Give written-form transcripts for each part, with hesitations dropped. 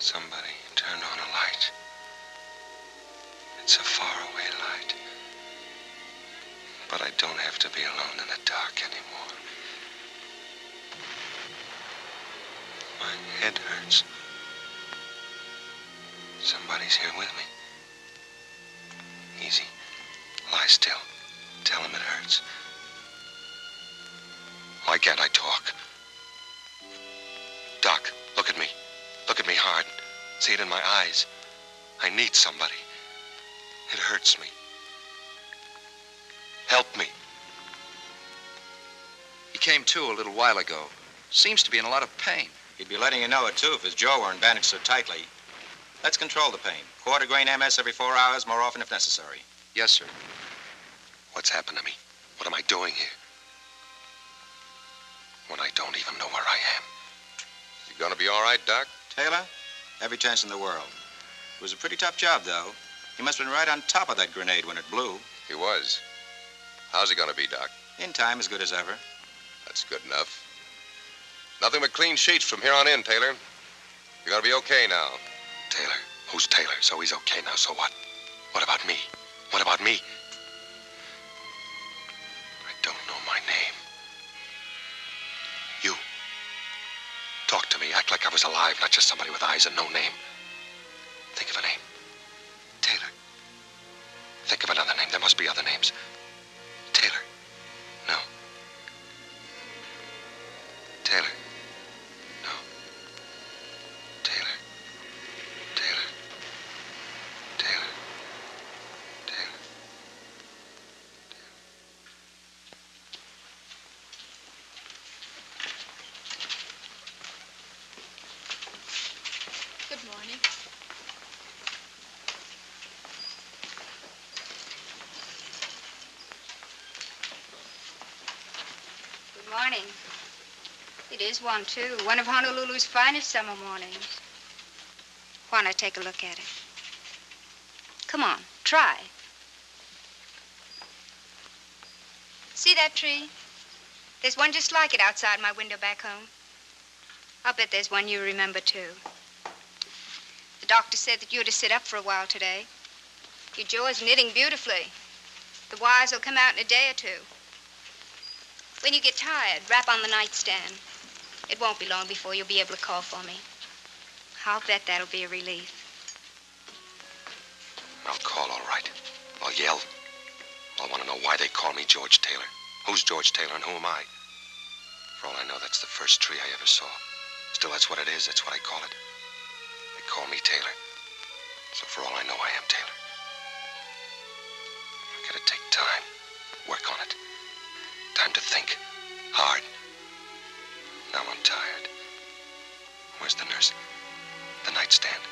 Somebody turned on a light. It's a faraway light. But I don't have to be alone in the dark anymore. My head hurts. Somebody's here with me. Easy. Lie still. Tell him it hurts. Why can't I talk? Doc, look at me. Look at me hard. See it in my eyes. I need somebody. It hurts me. Help me. He came to a little while ago. Seems to be in a lot of pain. He'd be letting you know it, too, if his jaw weren't bandaged so tightly. Let's control the pain. Quarter grain MS every 4 hours, more often if necessary. Yes, sir. What's happened to me? What am I doing here? When I don't even know where I am. You gonna be all right, Doc? Taylor, every chance in the world. It was a pretty tough job, though. He must have been right on top of that grenade when it blew. He was. How's he gonna be, Doc? In time, as good as ever. That's good enough. Nothing but clean sheets from here on in, Taylor. You're gonna be okay now. Taylor? Who's Taylor? So he's okay now, so what? What about me? What about me? I don't know my name. You. Talk to me. Act like I was alive, not just somebody with eyes and no name. Think of a name. Taylor. Think of another name. There must be other names. Taylor. No. Taylor. No. Taylor. Taylor. Taylor. Taylor. Good morning. Good morning. It is one, too. One of Honolulu's finest summer mornings. Why not take a look at it? Come on, try. See that tree? There's one just like it outside my window back home. I'll bet there's one you remember, too. The doctor said that you're to sit up for a while today. Your jaw is knitting beautifully. The wires will come out in a day or two. When you get tired, rap on the nightstand. It won't be long before you'll be able to call for me. I'll bet that'll be a relief. I'll call, all right. I'll yell. I'll want to know why they call me George Taylor. Who's George Taylor and who am I? For all I know, that's the first tree I ever saw. Still, that's what it is. That's what I call it. They call me Taylor. So for all I know, I am Taylor. I gotta take time. Work on it. Time to think. Hard. Now I'm tired. Where's the nurse? The nightstand.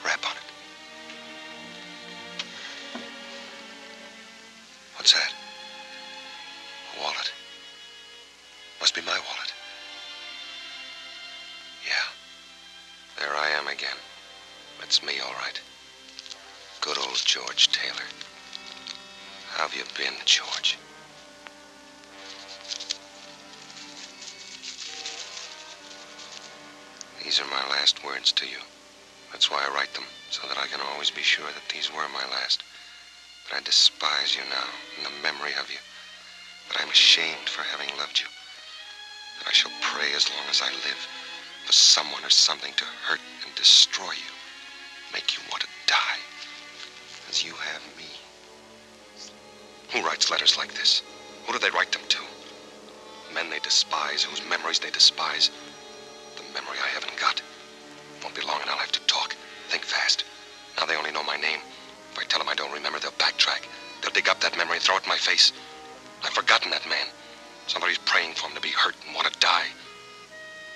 Rap on it. What's that? A wallet. Must be my wallet. Yeah. There I am again. It's me, all right. Good old George Taylor. How have you been, George? These are my last words to you. That's why I write them, so that I can always be sure that these were my last. That I despise you now, in the memory of you. That I'm ashamed for having loved you. That I shall pray as long as I live for someone or something to hurt and destroy you. Make you want to die. As you have me. Who writes letters like this? Who do they write them to? Men they despise, whose memories they despise. The memory I haven't got. Won't be long and I'll have to talk. Think fast. Now they only know my name. If I tell them I don't remember, they'll backtrack. They'll dig up that memory and throw it in my face. I've forgotten that man. Somebody's praying for him to be hurt and want to die.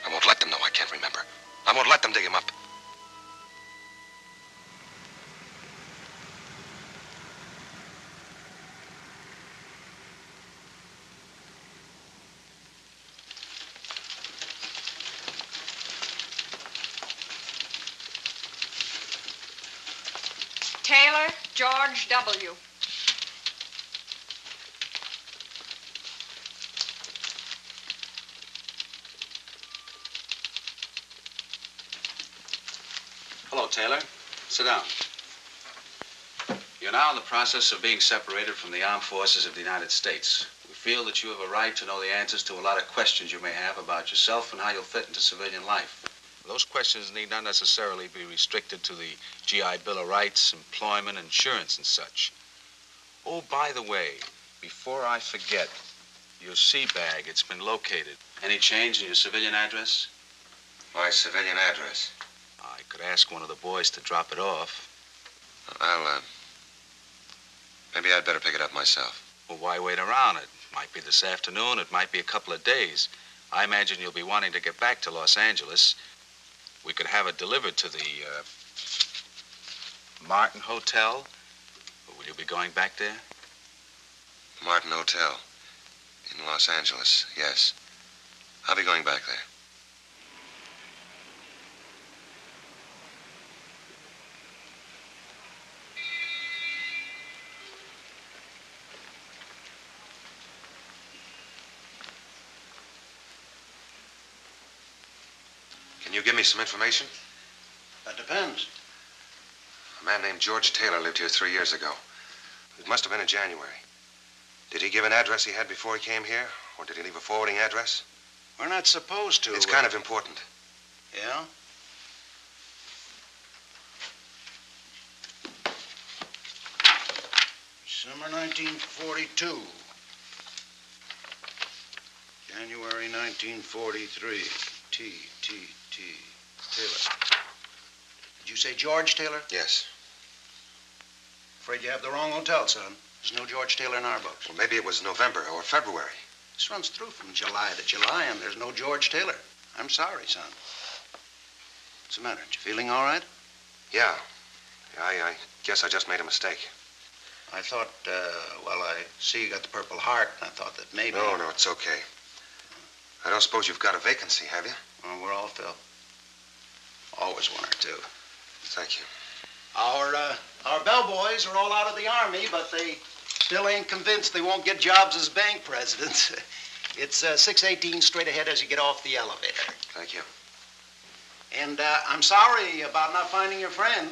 I won't let them know I can't remember. I won't let them dig him up. Taylor George W. Hello, Taylor. Sit down. You're now in the process of being separated from the armed forces of the United States. We feel that you have a right to know the answers to a lot of questions you may have about yourself and how you'll fit into civilian life. Those questions need not necessarily be restricted to the GI Bill of Rights, employment, insurance, and such. Oh, by the way, before I forget, your sea bag, it's been located. Any change in your civilian address? My civilian address? I could ask one of the boys to drop it off. Maybe I'd better pick it up myself. Well, why wait around? It might be this afternoon, it might be a couple of days. I imagine you'll be wanting to get back to Los Angeles. We could have it delivered to the, Martin Hotel. Will you be going back there? Martin Hotel in Los Angeles, yes. I'll be going back there. Can you give me some information? That depends. A man named George Taylor lived here 3 years ago. It must have been in January. Did he give an address he had before he came here? Or did he leave a forwarding address? We're not supposed to. It's kind of important. Yeah? Summer 1942. January 1943. T. Taylor. Did you say George Taylor? Yes. Afraid you have the wrong hotel, son. There's no George Taylor in our books. Well, maybe it was November or February. This runs through from July to July, and there's no George Taylor. I'm sorry, son. What's the matter? Aren't you feeling all right? Yeah. I guess I just made a mistake. I thought, well, I see you got the Purple Heart, and I thought that maybe... No, it's okay. I don't suppose you've got a vacancy, have you? Oh, we're all filled. Always one or two. Thank you. Our bellboys are all out of the Army, but they still ain't convinced they won't get jobs as bank presidents. It's 618 straight ahead as you get off the elevator. Thank you. And I'm sorry about not finding your friend.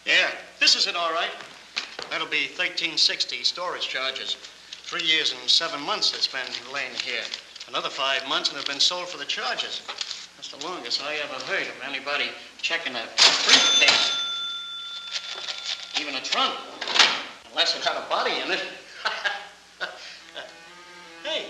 Yeah, this is it, all right. That'll be 1360 storage charges. 3 years and 7 months it's been laying here. Another 5 months and it's been sold for the charges. That's the longest I ever heard of anybody checking a briefcase. Even a trunk. Unless it had a body in it. Hey.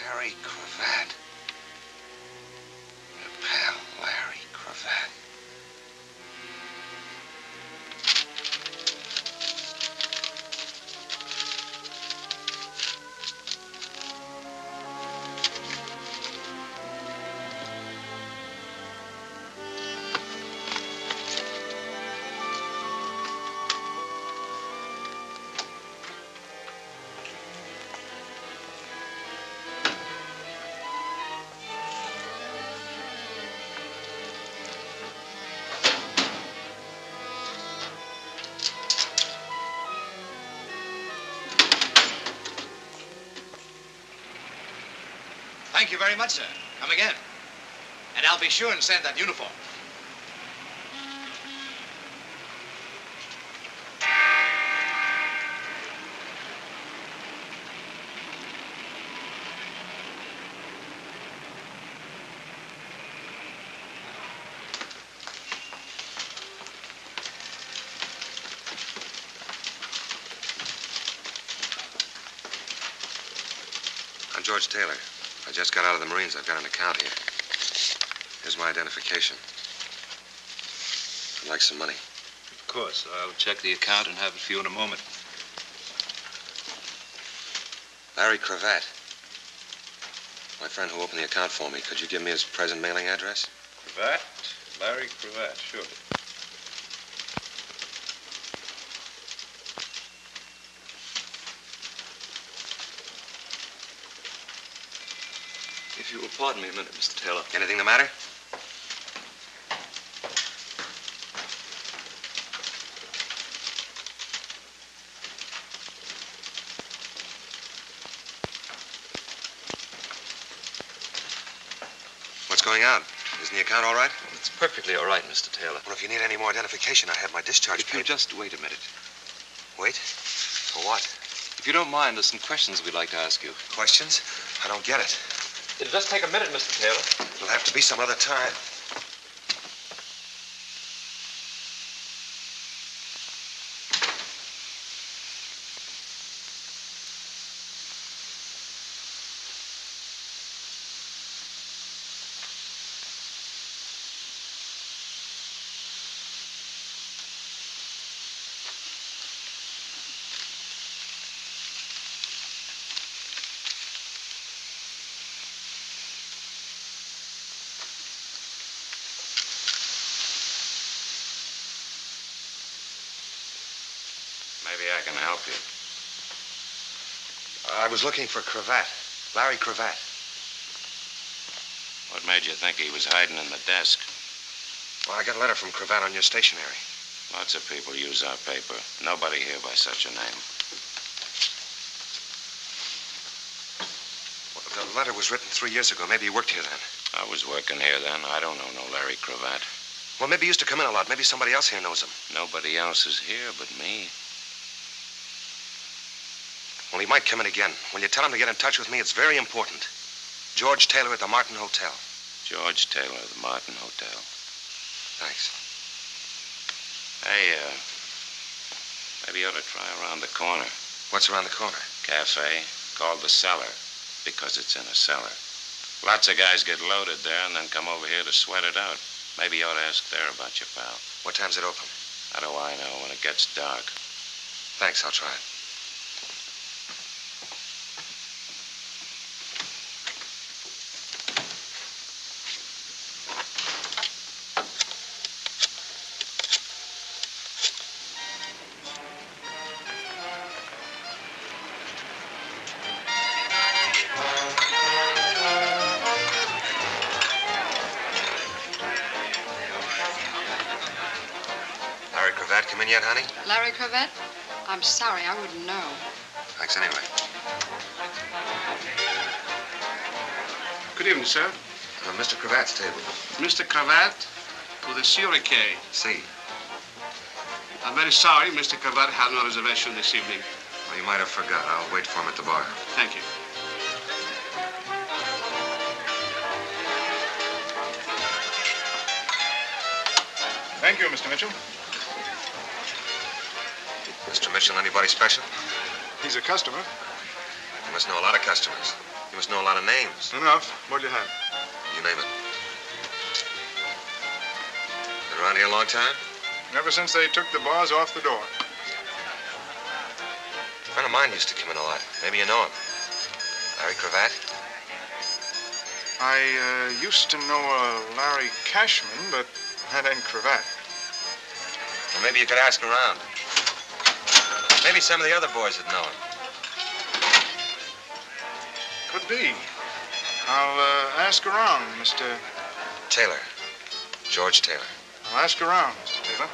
Larry Cravat. Your pal, Larry Cravat. Thank you very much, sir. Come again. And I'll be sure and send that uniform. I'm George Taylor. I just got out of the Marines. I've got an account here. Here's my identification. I'd like some money. Of course. I'll check the account and have it for you in a moment. Larry Cravat. My friend who opened the account for me. Could you give me his present mailing address? Cravat? Larry Cravat, sure. If you will pardon me a minute, Mr. Taylor. Anything the matter? What's going on? Isn't the account all right? It's perfectly all right, Mr. Taylor. Well, if you need any more identification, I have my discharge If you paper. just wait a minute. Wait? For what? If you don't mind, there's some questions we'd like to ask you. Questions? I don't get it. It'll just take a minute, Mr. Taylor. It'll have to be some other time. Maybe I can help you. I was looking for Cravat. Larry Cravat. What made you think he was hiding in the desk? Well, I got a letter from Cravat on your stationery. Lots of people use our paper. Nobody here by such a name. Well, the letter was written 3 years ago. Maybe you worked here then. I was working here then. I don't know no Larry Cravat. Well, maybe he used to come in a lot. Maybe somebody else here knows him. Nobody else is here but me. Well, he might come in again. When you tell him to get in touch with me, it's very important. George Taylor at the Martin Hotel. George Taylor, the Martin Hotel. Thanks. Hey, maybe you ought to try around the corner. What's around the corner? Cafe called the Cellar because it's in a cellar. Lots of guys get loaded there and then come over here to sweat it out. Maybe you ought to ask there about your pal. What time's it open? How do I know? When it gets dark. Thanks, I'll try it. Come in yet, honey? Larry Cravat? I'm sorry, I wouldn't know. Thanks anyway. Good evening, sir. Mr. Cravat's table. Mr. Cravat to the curate. See. I'm very sorry Mr. Cravat had no reservation this evening. Well, you might have forgot. I'll wait for him at the bar. Thank you. Thank you, Mr. Mitchell. Mr. Mitchell, anybody special? He's a customer. You must know a lot of customers. You must know a lot of names. Enough. What do you have? You name it. Been around here a long time? Ever since they took the bars off the door. A friend of mine used to come in a lot. Maybe you know him. Larry Cravat? I used to know a Larry Cashman, but that ain't Cravat. Well, maybe you could ask around. Maybe some of the other boys would know him. Could be. I'll ask around, Mr. Taylor. George Taylor. I'll ask around, Mr. Taylor.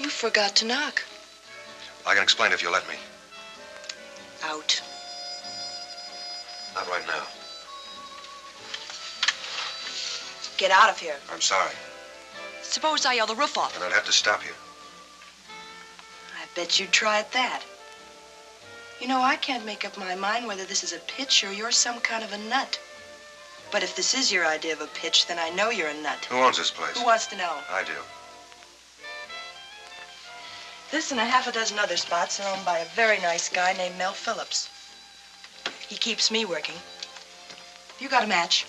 You forgot to knock. I can explain if you'll let me. Out. Not right now. Get out of here. I'm sorry. Suppose I yell the roof off. And I'd have to stop you. I bet you'd try at that. You know, I can't make up my mind whether this is a pitch or you're some kind of a nut. But if this is your idea of a pitch, then I know you're a nut. Who owns this place? Who wants to know? I do. This and a half a dozen other spots are owned by a very nice guy named Mel Phillips. He keeps me working. You got a match?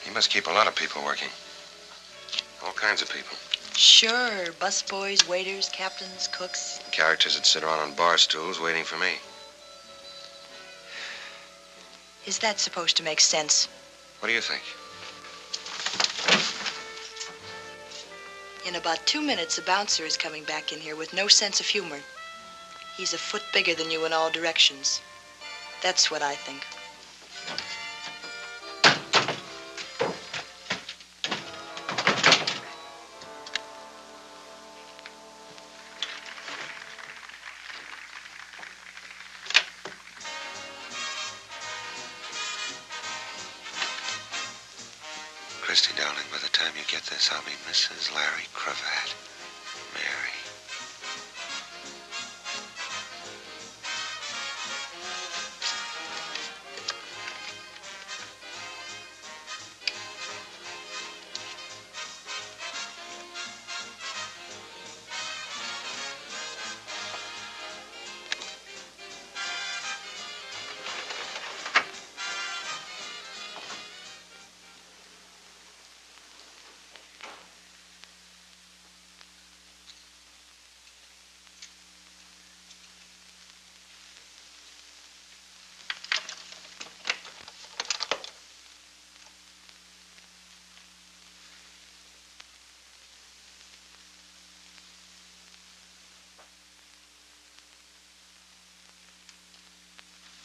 He must keep a lot of people working. All kinds of people. Sure. Busboys, waiters, captains, cooks. Characters that sit around on bar stools waiting for me. Is that supposed to make sense? What do you think? In about 2 minutes, a bouncer is coming back in here with no sense of humor. He's a foot bigger than you in all directions. That's what I think. Christy, darling, by the time you get this, I'll be Mrs. Larry Cravat. Mary.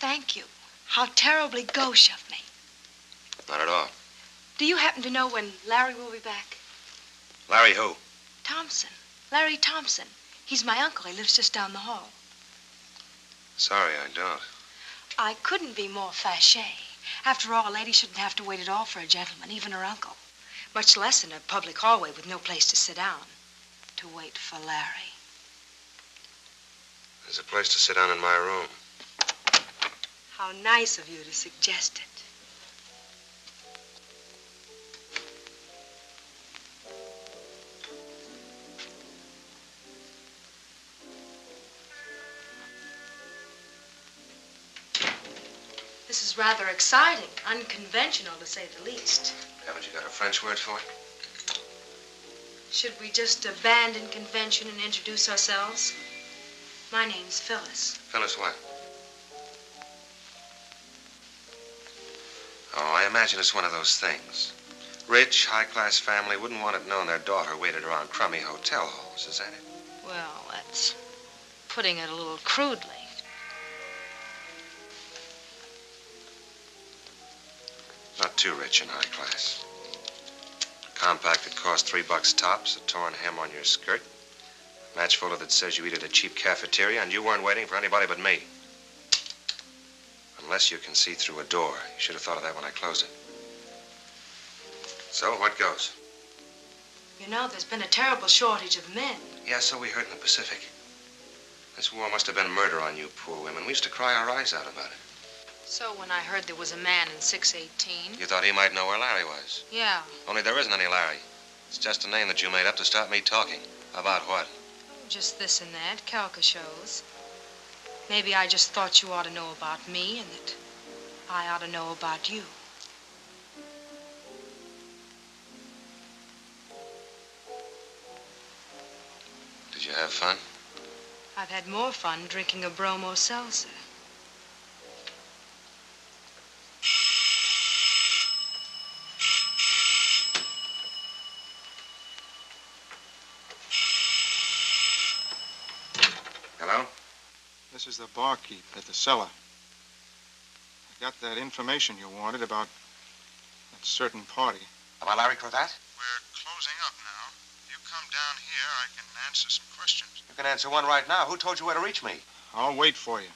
Thank you. How terribly gauche of me. Not at all. Do you happen to know when Larry will be back? Larry who? Thompson. Larry Thompson. He's my uncle. He lives just down the hall. Sorry, I don't. I couldn't be more fâché. After all, a lady shouldn't have to wait at all for a gentleman, even her uncle. Much less in a public hallway with no place to sit down. To wait for Larry. There's a place to sit down in my room. How nice of you to suggest it. This is rather exciting, unconventional to say the least. Haven't you got a French word for it? Should we just abandon convention and introduce ourselves? My name's Phyllis. Phyllis what? Oh, I imagine it's one of those things. Rich, high-class family wouldn't want it known their daughter waited around crummy hotel halls, is that it? Well, that's putting it a little crudely. Not too rich and high class. A compact that costs $3 tops, a torn hem on your skirt, a match folder that says you eat at a cheap cafeteria, and you weren't waiting for anybody but me. Unless you can see through a door. You should have thought of that when I closed it. So, what goes? You know, there's been a terrible shortage of men. Yeah, so we heard in the Pacific. This war must have been murder on you poor women. We used to cry our eyes out about it. So when I heard there was a man in 618... You thought he might know where Larry was? Yeah. Only there isn't any Larry. It's just a name that you made up to stop me talking. About what? Oh, just this and that, calca shows. Maybe I just thought you ought to know about me and that I ought to know about you. Did you have fun? I've had more fun drinking a bromo seltzer. Hello? This is the barkeep at the cellar. I got that information you wanted about that certain party. About Larry Cravat? We're closing up now. You come down here, I can answer some questions. You can answer one right now. Who told you where to reach me? I'll wait for you.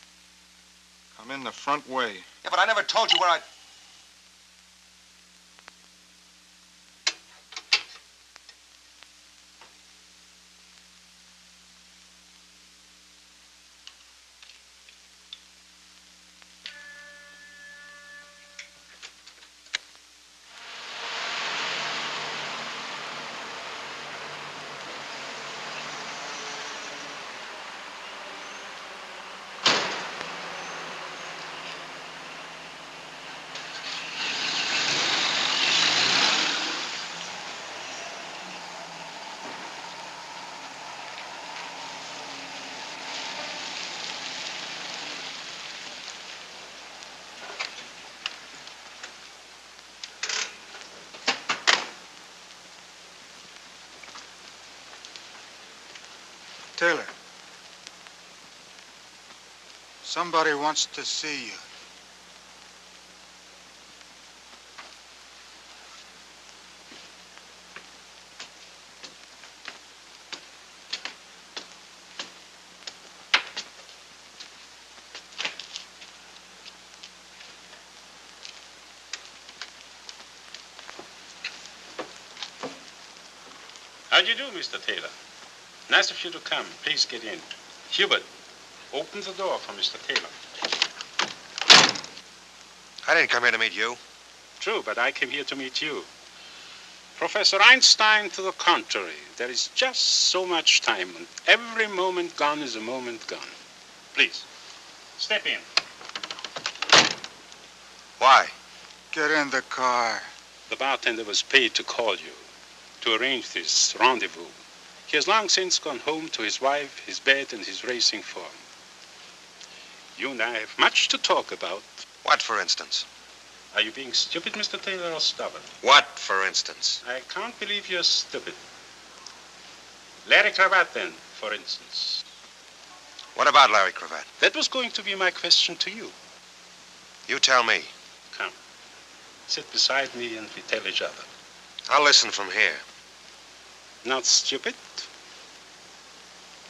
Come in the front way. Yeah, but I never told you where I... Taylor. Somebody wants to see you. How do you do, Mr. Taylor? Nice of you to come. Please get in. Hubert, open the door for Mr. Taylor. I didn't come here to meet you. True, but I came here to meet you. Professor Einstein, to the contrary, there is just so much time, and every moment gone is a moment gone. Please, step in. Why? Get in the car. The bartender was paid to call you, to arrange this rendezvous. He has long since gone home to his wife, his bed, and his racing form. You and I have much to talk about. What, for instance? Are you being stupid, Mr. Taylor, or stubborn? What, for instance? I can't believe you're stupid. Larry Cravat, then, for instance. What about Larry Cravat? That was going to be my question to you. You tell me. Come. Sit beside me and we tell each other. I'll listen from here. Not stupid,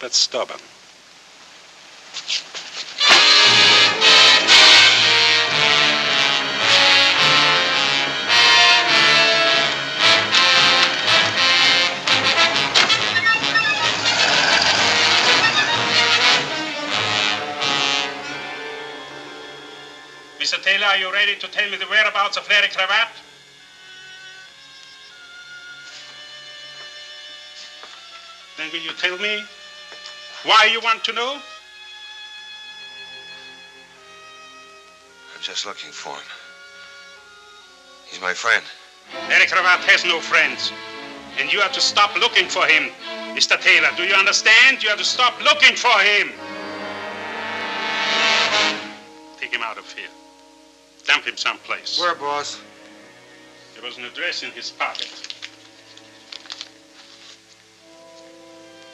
but stubborn. Mr. Taylor, are you ready to tell me the whereabouts of Larry Cravat? Then will you tell me why you want to know? I'm just looking for him. He's my friend. Larry Cravat has no friends. And you have to stop looking for him. Mr. Taylor, do you understand? You have to stop looking for him. Take him out of here. Dump him someplace. Where, boss? There was an address in his pocket.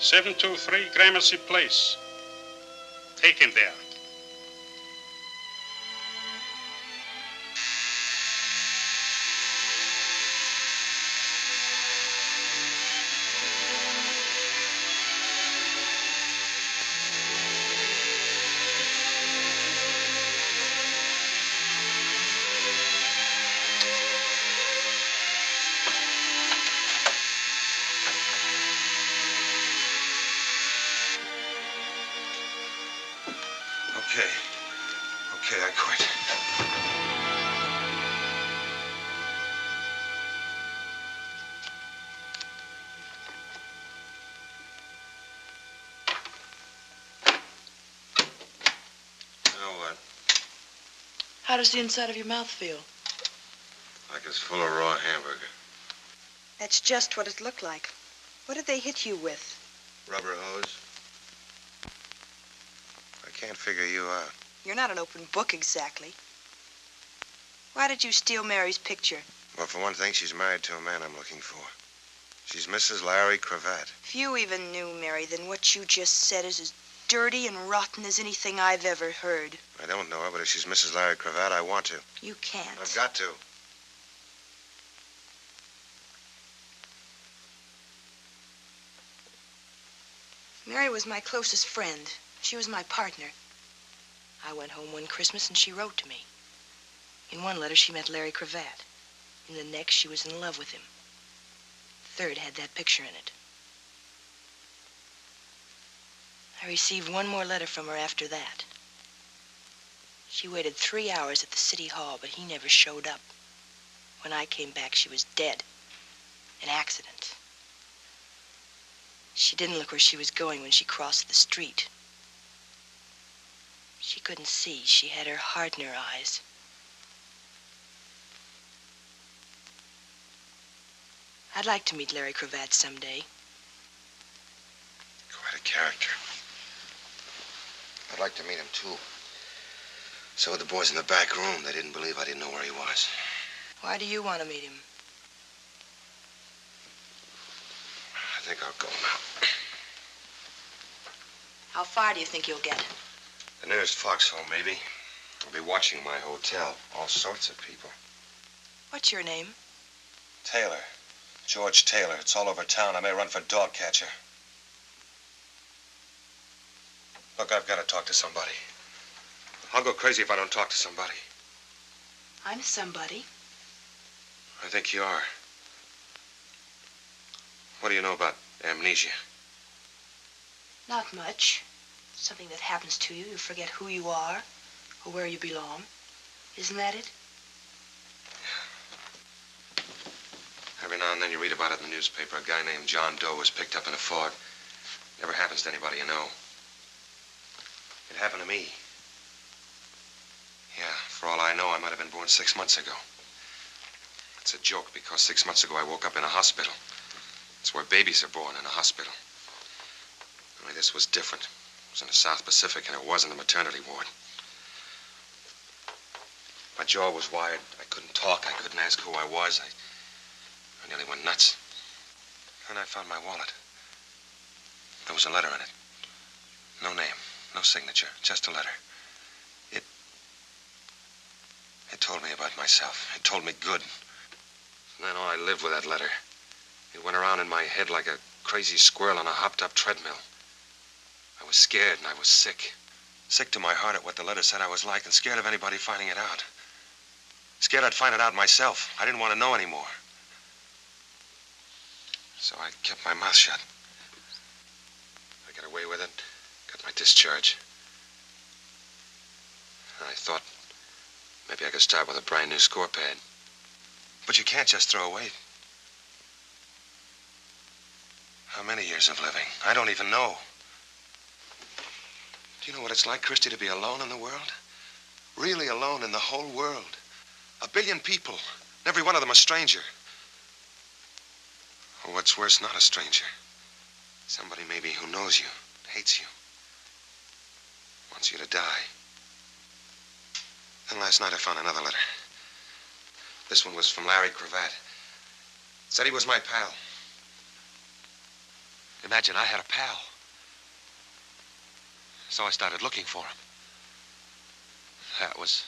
723 Gramercy Place. Take him there. Okay, I quit. Now what? How does the inside of your mouth feel? Like it's full of raw hamburger. That's just what it looked like. What did they hit you with? Rubber hose. I can't figure you out. You're not an open book exactly. Why did you steal Mary's picture? Well, for one thing, she's married to a man I'm looking for. She's Mrs. Larry Cravat. If you even knew Mary, then what you just said is as dirty and rotten as anything I've ever heard. I don't know her, but if she's Mrs. Larry Cravat, I want to. You can't. I've got to. Mary was my closest friend. She was my partner. I went home one Christmas and she wrote to me. In one letter, she met Larry Cravat. In the next, she was in love with him. The third had that picture in it. I received one more letter from her after that. She waited 3 hours at the city hall, but he never showed up. When I came back, she was dead. An accident. She didn't look where she was going when she crossed the street. She couldn't see. She had her heart in her eyes. I'd like to meet Larry Cravat someday. Quite a character. I'd like to meet him, too. So with the boys in the back room, they didn't believe I didn't know where he was. Why do you want to meet him? I think I'll go now. How far do you think you'll get? The nearest foxhole, maybe. I'll be watching my hotel. All sorts of people. What's your name? Taylor. George Taylor. It's all over town. I may run for dog catcher. Look, I've got to talk to somebody. I'll go crazy if I don't talk to somebody. I'm somebody. I think you are. What do you know about amnesia? Not much. Something that happens to you. You forget who you are or where you belong. Isn't that it? Every now and then you read about it in the newspaper. A guy named John Doe was picked up in a fog. Never happens to anybody you know. It happened to me. Yeah, for all I know, I might have been born 6 months ago. It's a joke because 6 months ago I woke up in a hospital. It's where babies are born, in a hospital. Only this was different. It was in the South Pacific and it wasn't a maternity ward. My jaw was wired. I couldn't talk. I couldn't ask who I was. I nearly went nuts. Then I found my wallet. There was a letter in it. No name, no signature, just a letter. It told me about myself. It told me good. And then I lived with that letter. It went around in my head like a crazy squirrel on a hopped-up treadmill. I was scared and I was sick. Sick to my heart at what the letter said I was like and scared of anybody finding it out. Scared I'd find it out myself. I didn't want to know anymore. So I kept my mouth shut. I got away with it, got my discharge. And I thought maybe I could start with a brand new score pad. But you can't just throw away. How many years of living? I don't even know. Do you know what it's like, Christy, to be alone in the world? Really alone in the whole world. 1 billion people, and every one of them a stranger. Or what's worse, not a stranger. Somebody maybe who knows you, hates you, wants you to die. Then last night I found another letter. This one was from Larry Cravat. Said he was my pal. Imagine I had a pal. So I started looking for him. That was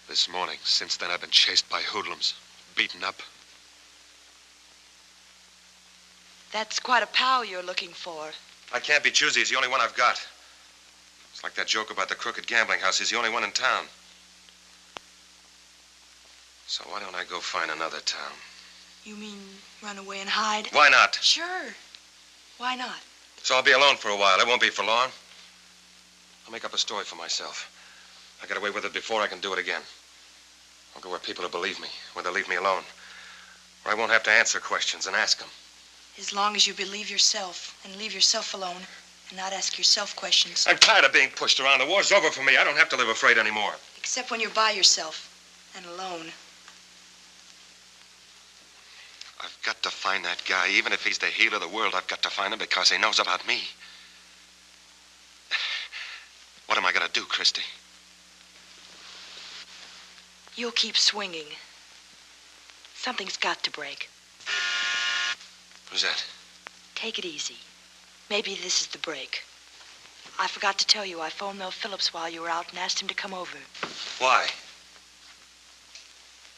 this morning. Since then I've been chased by hoodlums, beaten up. That's quite a pal you're looking for. I can't be choosy. He's the only one I've got. It's like that joke about the crooked gambling house. He's the only one in town. So why don't I go find another town? You mean run away and hide? Why not? Sure. Why not? So I'll be alone for a while. It won't be for long. I'll make up a story for myself. I got away with it before. I can do it again. I'll go where people will believe me, where they'll leave me alone, where I won't have to answer questions and ask them. As long as you believe yourself and leave yourself alone and not ask yourself questions. I'm tired of being pushed around. The war's over for me. I don't have to live afraid anymore. Except when you're by yourself and alone. I've got to find that guy. Even if he's the healer of the world, I've got to find him because he knows about me. What am I going to do, Christy? You'll keep swinging. Something's got to break. Who's that? Take it easy. Maybe this is the break. I forgot to tell you, I phoned Mel Phillips while you were out and asked him to come over. Why?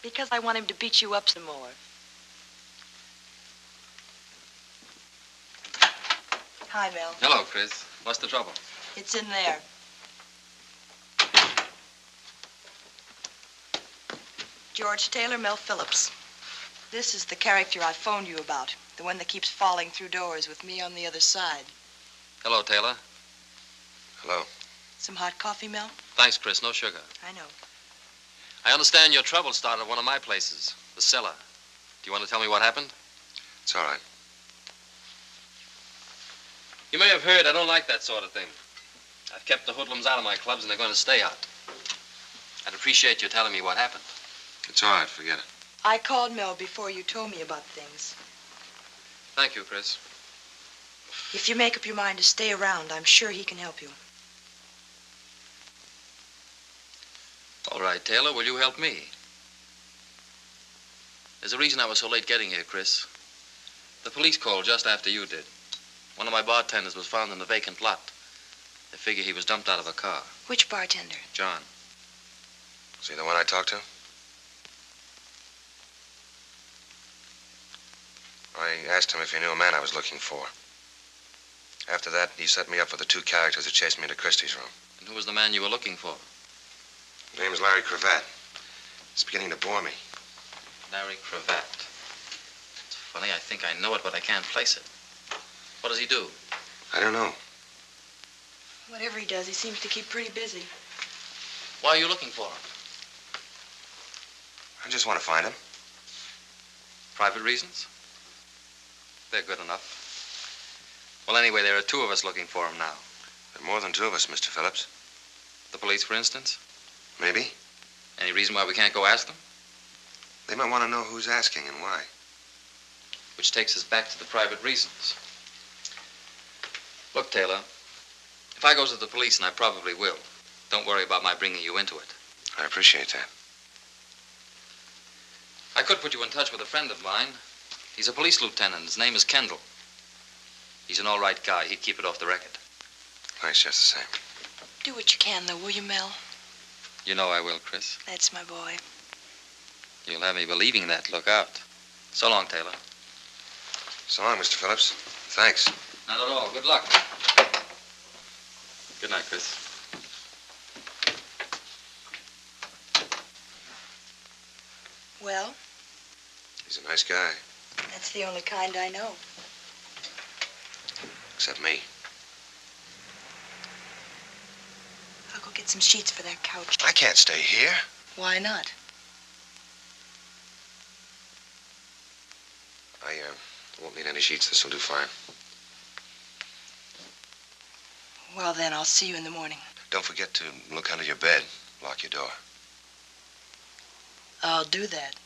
Because I want him to beat you up some more. Hi, Mel. Hello, Chris. What's the trouble? It's in there. George Taylor, Mel Phillips. This is the character I phoned you about. The one that keeps falling through doors with me on the other side. Hello, Taylor. Hello. Some hot coffee, Mel? Thanks, Chris. No sugar. I know. I understand your trouble started at one of my places, the cellar. Do you want to tell me what happened? It's all right. You may have heard I don't like that sort of thing. I've kept the hoodlums out of my clubs, and they're going to stay out. I'd appreciate you telling me what happened. It's all right. Forget it. I called Mel before you told me about things. Thank you, Chris. If you make up your mind to stay around, I'm sure he can help you. All right, Taylor, will you help me? There's a reason I was so late getting here, Chris. The police called just after you did. One of my bartenders was found in a vacant lot. They figure he was dumped out of a car. Which bartender? John. Was he the one I talked to? I asked him if he knew a man I was looking for. After that, he set me up for the two characters that chased me into Christie's room. And who was the man you were looking for? His name is Larry Cravat. It's beginning to bore me. Larry Cravat. It's funny, I think I know it, but I can't place it. What does he do? I don't know. Whatever he does, he seems to keep pretty busy. Why are you looking for him? I just want to find him. Private reasons? They're good enough. Well, anyway, there are two of us looking for him now. There are more than two of us, Mr. Phillips. The police, for instance? Maybe. Any reason why we can't go ask them? They might want to know who's asking and why. Which takes us back to the private reasons. Look, Taylor, if I go to the police, and I probably will, don't worry about my bringing you into it. I appreciate that. I could put you in touch with a friend of mine. He's a police lieutenant. His name is Kendall. He's an all right guy. He'd keep it off the record. Thanks, just the same. Do what you can, though, will you, Mel? You know I will, Chris. That's my boy. You'll have me believing that. Look out. So long, Taylor. So long, Mr. Phillips. Thanks. Not at all. Good luck. Good night, Chris. Well? He's a nice guy. That's the only kind I know. Except me. I'll go get some sheets for that couch. I can't stay here. Why not? I won't need any sheets. This'll do fine. Well, then, I'll see you in the morning. Don't forget to look under your bed. Lock your door. I'll do that.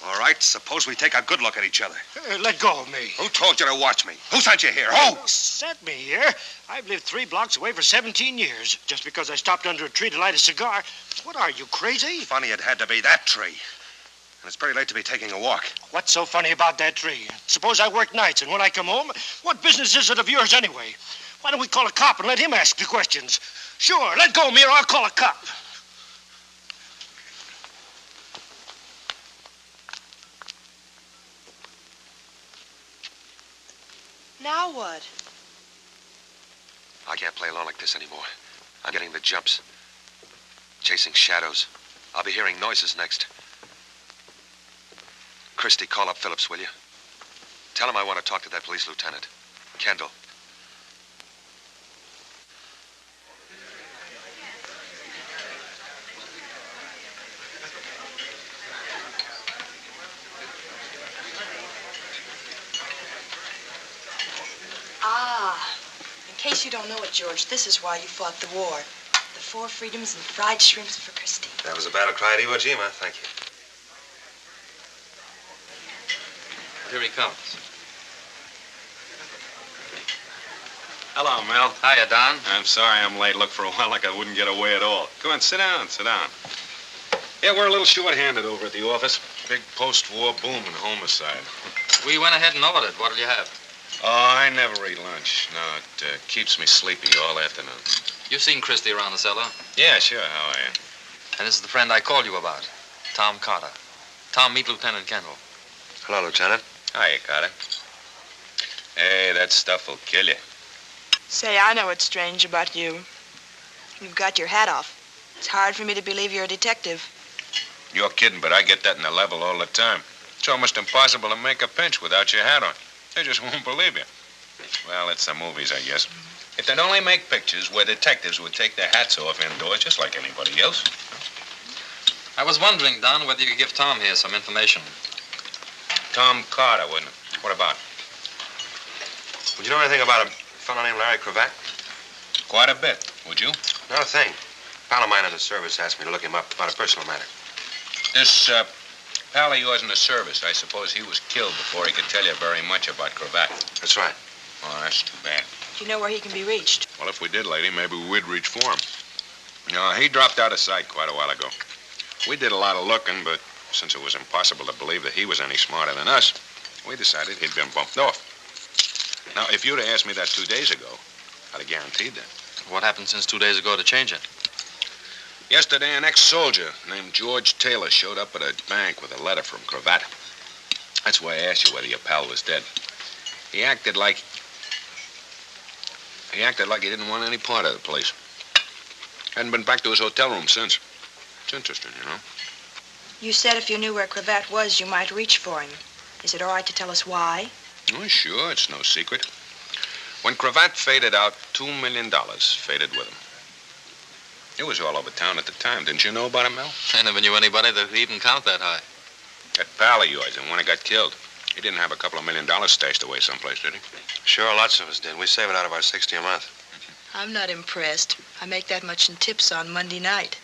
All right, suppose we take a good look at each other. Let go of me. Who told you to watch me? Who sent you here? Who? Sent me here? I've lived 3 blocks away for 17 years. Just because I stopped under a tree to light a cigar. What are you, crazy? Funny it had to be that tree. And it's pretty late to be taking a walk. What's so funny about that tree? Suppose I work nights, and when I come home, what business is it of yours anyway? Why don't we call a cop and let him ask the questions? Sure, let go of me or I'll call a cop. Now what? I can't play along like this anymore. I'm getting the jumps. Chasing shadows. I'll be hearing noises next. Christie, call up Phillips, will you? Tell him I want to talk to that police lieutenant. Kendall. In case you don't know it, George, this is why you fought the war. The 4 freedoms and fried shrimps for Christie. That was a battle cry at Iwo Jima. Thank you. Here he comes. Hello, Mel. Hiya, Don. I'm sorry I'm late. Looked for a while like I wouldn't get away at all. Come on, sit down, sit down. Yeah, we're a little short-handed over at the office. Big post-war boom in homicide. We went ahead and ordered. What'll you have? Oh, I never eat lunch. No, it keeps me sleepy all afternoon. You've seen Christie around the cellar? Yeah, sure. How are you? And this is the friend I called you about, Tom Carter. Tom, meet Lieutenant Kendall. Hello, Lieutenant. Hiya, Carter. Hey, that stuff will kill you. Say, I know what's strange about you. You've got your hat off. It's hard for me to believe you're a detective. You're kidding, but I get that in the level all the time. It's almost impossible to make a pinch without your hat on. They just won't believe you. Well, it's the movies, I guess. If they'd only make pictures where detectives would take their hats off indoors just like anybody else. I was wondering, Don, whether you could give Tom here some information. Tom Carter, wouldn't it? What about? Would you know anything about a fellow named Larry Cravat? Quite a bit. Would you? Not a thing. A pal of mine in the service asked me to look him up about a personal matter. This pal of yours in the service, I suppose he was killed before he could tell you very much about Cravat. That's right. Oh, that's too bad. Do you know where he can be reached? Well, if we did, lady, maybe we'd reach for him. No, he dropped out of sight quite a while ago. We did a lot of looking, but since it was impossible to believe that he was any smarter than us, we decided he'd been bumped off. Now, if you'd have asked me that 2 days ago, I'd have guaranteed that. What happened since 2 days ago to change it? Yesterday, an ex-soldier named George Taylor showed up at a bank with a letter from Cravat. That's why I asked you whether your pal was dead. He acted like he didn't want any part of the place. Hadn't been back to his hotel room since. It's interesting, you know. You said if you knew where Cravat was, you might reach for him. Is it all right to tell us why? Oh, sure, it's no secret. When Cravat faded out, $2 million faded with him. It was all over town at the time. Didn't you know about it, Mel? I never knew anybody that could even count that high. That pal of yours, the one who got killed, he didn't have a couple of $1 million stashed away someplace, did he? Sure, lots of us did. We save it out about 60 a month. I'm not impressed. I make that much in tips on Monday night.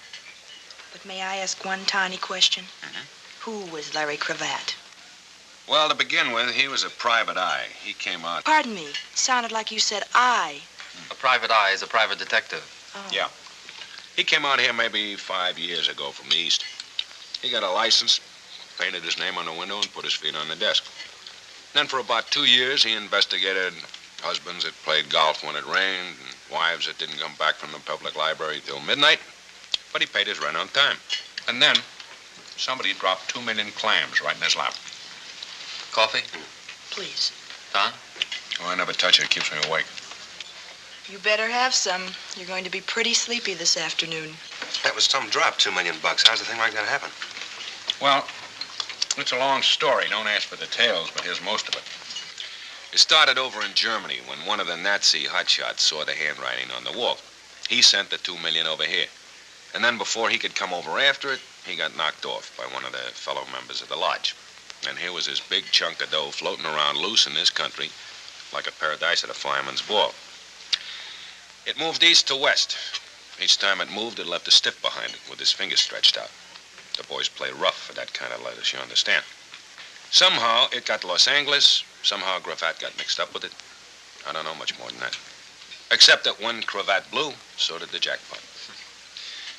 But may I ask one tiny question? Who was Larry Cravat? Well, to begin with, he was a private eye. He came out... Pardon me. Sounded like you said I. A private eye is a private detective. Oh. Yeah. He came out here maybe 5 years ago from the East. He got a license, painted his name on the window, and put his feet on the desk. Then for about 2 years, he investigated husbands that played golf when it rained, and wives that didn't come back from the public library till midnight. But he paid his rent on time. And then somebody dropped 2 million clams right in his lap. Coffee? Please. Don? Oh, I never touch it. It keeps me awake. You better have some. You're going to be pretty sleepy this afternoon. That was some drop, $2 million. How's a thing like that happen? Well, it's a long story. Don't ask for details, but here's most of it. It started over in Germany when one of the Nazi hotshots saw the handwriting on the wall. He sent the $2 million over here. And then before he could come over after it, he got knocked off by one of the fellow members of the lodge. And here was this big chunk of dough floating around loose in this country like a paradise at a fireman's ball. It moved east to west. Each time it moved, it left a stiff behind it with his fingers stretched out. The boys play rough for that kind of lettuce, you understand. Somehow it got to Los Angeles. Somehow Cravat got mixed up with it. I don't know much more than that. Except that when Cravat blew, so did the jackpot.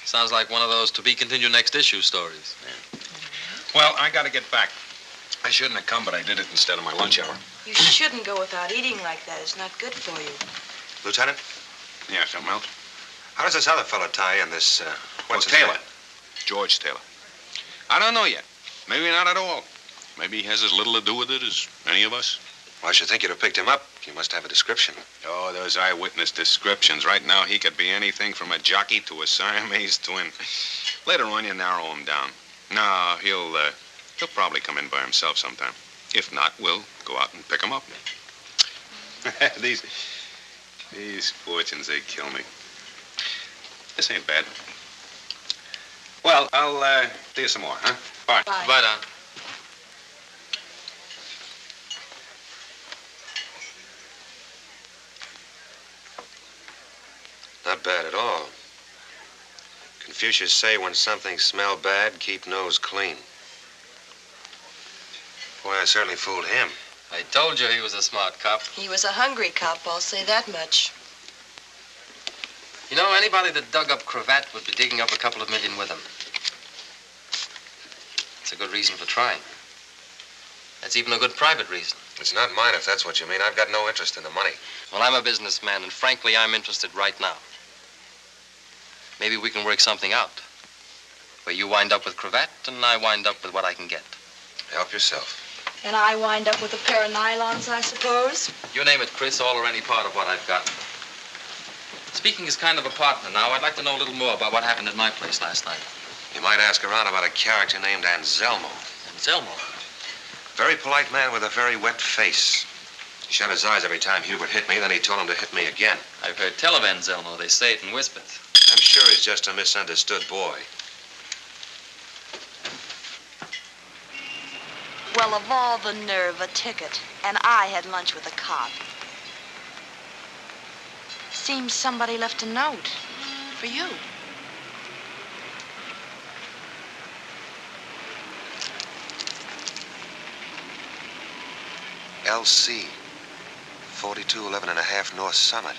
Sounds like one of those to-be-continued next issue stories. Yeah. Well, I got to get back. I shouldn't have come, but I did it instead of my lunch hour. You shouldn't go without eating like that. It's not good for you. Lieutenant? Yeah, something else? How does this other fellow tie in this, what's his Taylor. name? George Taylor. I don't know yet. Maybe not at all. Maybe he has as little to do with it as any of us. Well, I should think you'd have picked him up. You must have a description. Oh, those eyewitness descriptions. Right now, he could be anything from a jockey to a Siamese twin. Later on, you narrow him down. No, he'll probably come in by himself sometime. If not, we'll go out and pick him up. These fortunes, they kill me. This ain't bad. Well, I'll see you some more, huh? Bye. Bye. Bye, Don. Not bad at all. Confucius say when something smell bad, keep nose clean. Boy, I certainly fooled him. I told you he was a smart cop. He was a hungry cop, I'll say that much. You know, anybody that dug up Cravat would be digging up a couple of million with him. It's a good reason for trying. That's even a good private reason. It's not mine, if that's what you mean. I've got no interest in the money. Well, I'm a businessman, and frankly, I'm interested right now. Maybe we can work something out. Where you wind up with Cravat, and I wind up with what I can get. Help yourself. And I wind up with a pair of nylons, I suppose? You name it, Chris, all or any part of what I've got. Speaking as kind of a partner now, I'd like to know a little more about what happened at my place last night. You might ask around about a character named Anselmo. Anselmo? Very polite man with a very wet face. He shut his eyes every time Hubert hit me, then he told him to hit me again. I've heard tell of Anselmo. They say it in whispers. I'm sure he's just a misunderstood boy. Well, of all the nerve, a ticket. And I had lunch with a cop. Seems somebody left a note for you. LC, 4211 and a half North Summit,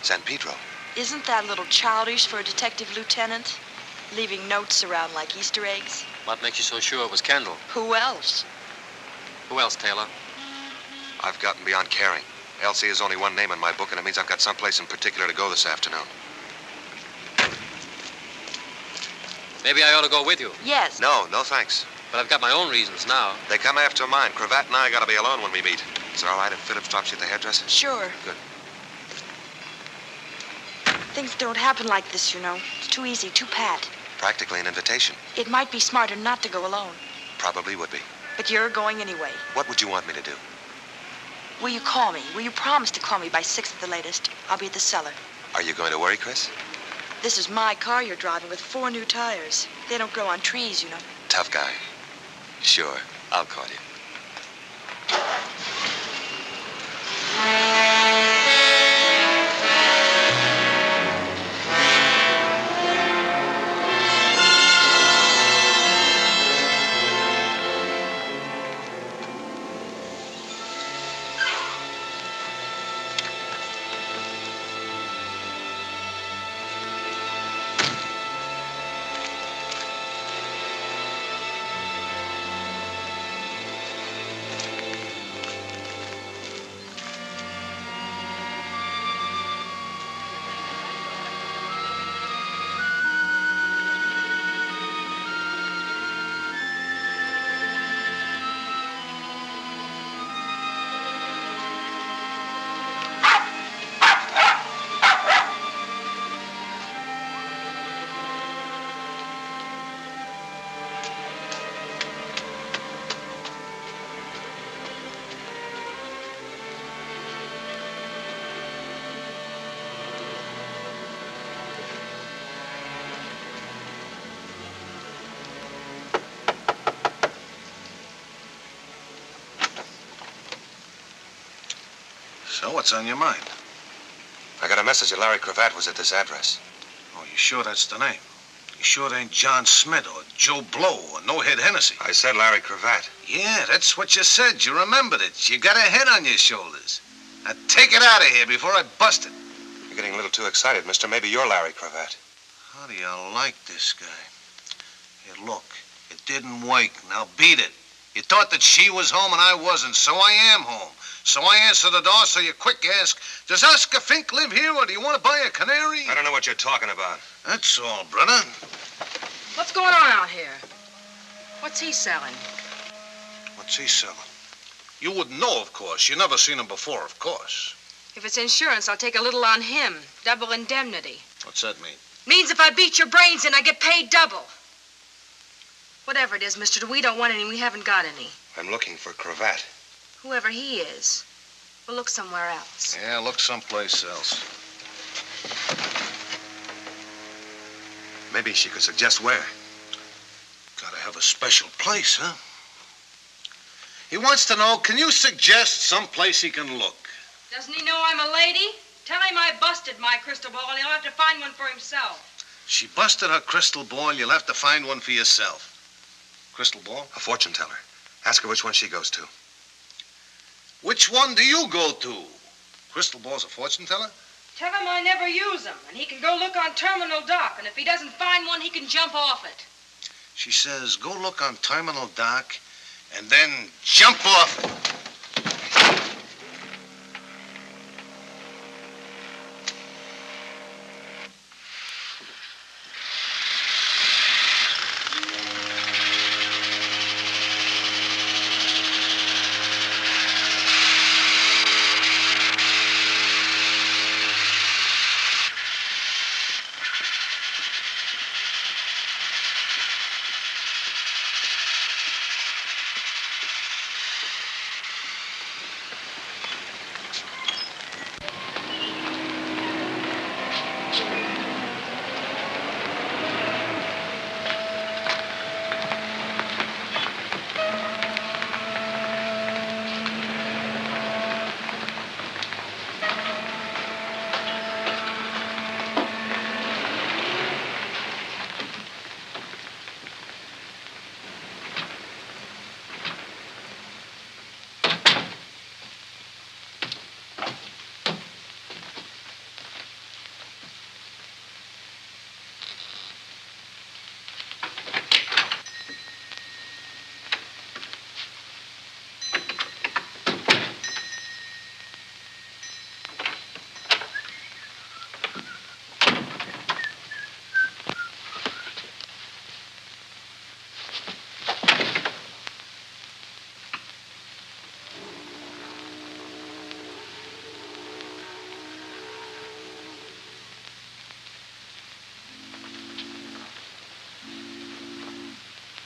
San Pedro. Isn't that a little childish for a detective lieutenant? Leaving notes around like Easter eggs? What makes you so sure it was Kendall? Who else? Who else, Taylor? I've gotten beyond caring. LC is only one name in my book, and it means I've got someplace in particular to go this afternoon. Maybe I ought to go with you. Yes. No thanks. But I've got my own reasons now. They come after mine. Cravat and I gotta be alone when we meet. Is it all right if Phillips drops you at the hairdresser? Sure. Good. Things don't happen like this, you know. It's too easy, too pat. Practically an invitation. It might be smarter not to go alone. Probably would be. But you're going anyway. What would you want me to do? Will you call me? Will you promise to call me by 6 at the latest? I'll be at the cellar. Are you going to worry, Chris? This is my car you're driving with 4 new tires. They don't grow on trees, you know. Tough guy. Sure, I'll call you. So what's on your mind? I got a message that Larry Cravat was at this address. Oh, you sure that's the name? You sure it ain't John Smith or Joe Blow or No Head Hennessy? I said Larry Cravat. Yeah, that's what you said. You remembered it. You got a head on your shoulders. Now take it out of here before I bust it. You're getting a little too excited, mister. Maybe you're Larry Cravat. How do you like this guy? Here, look, it didn't work. Now beat it. You thought that she was home and I wasn't, so I am home. So I answer the door, so you quick ask, does Oscar Fink live here, or do you want to buy a canary? I don't know what you're talking about. That's all, brother. What's going on out here? What's he selling? What's he selling? You wouldn't know, of course. You never seen him before, of course. If it's insurance, I'll take a little on him. Double indemnity. What's that mean? Means if I beat your brains in, I get paid double. Whatever it is, mister, we don't want any. We haven't got any. I'm looking for Cravat. Whoever he is, we'll look somewhere else. Yeah, look someplace else. Maybe she could suggest where. Gotta have a special place, huh? He wants to know, can you suggest someplace he can look? Doesn't he know I'm a lady? Tell him I busted my crystal ball and he'll have to find one for himself. She busted her crystal ball. You'll have to find one for yourself. Crystal ball? A fortune teller. Ask her which one she goes to. Which one do you go to? Crystal ball's a fortune teller? Tell him I never use them, and he can go look on Terminal Dock, and if he doesn't find one, he can jump off it. She says, go look on Terminal Dock and then jump off it.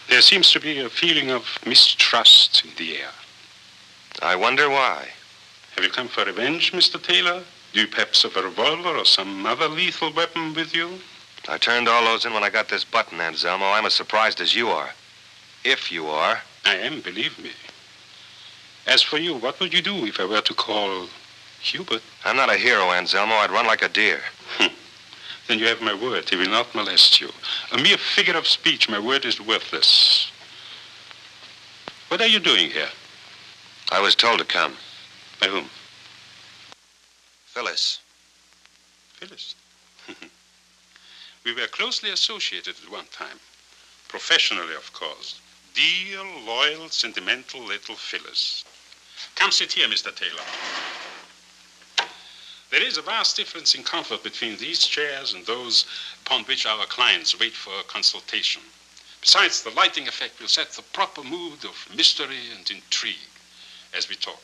There seems to be a feeling of mistrust in the air. I wonder why. Have you come for revenge, Mr. Taylor? Do you perhaps have a revolver or some other lethal weapon with you? I turned all those in when I got this button, Anselmo. I'm as surprised as you are. If you are. I am, believe me. As for you, what would you do if I were to call Hubert? I'm not a hero, Anselmo. I'd run like a deer. Then you have my word. He will not molest you. A mere figure of speech, my word is worthless. What are you doing here? I was told to come. By whom? Phyllis. Phyllis? We were closely associated at one time. Professionally, of course. Dear, loyal, sentimental little Phyllis. Come sit here, Mr. Taylor. There is a vast difference in comfort between these chairs and those upon which our clients wait for a consultation. Besides, the lighting effect will set the proper mood of mystery and intrigue as we talk.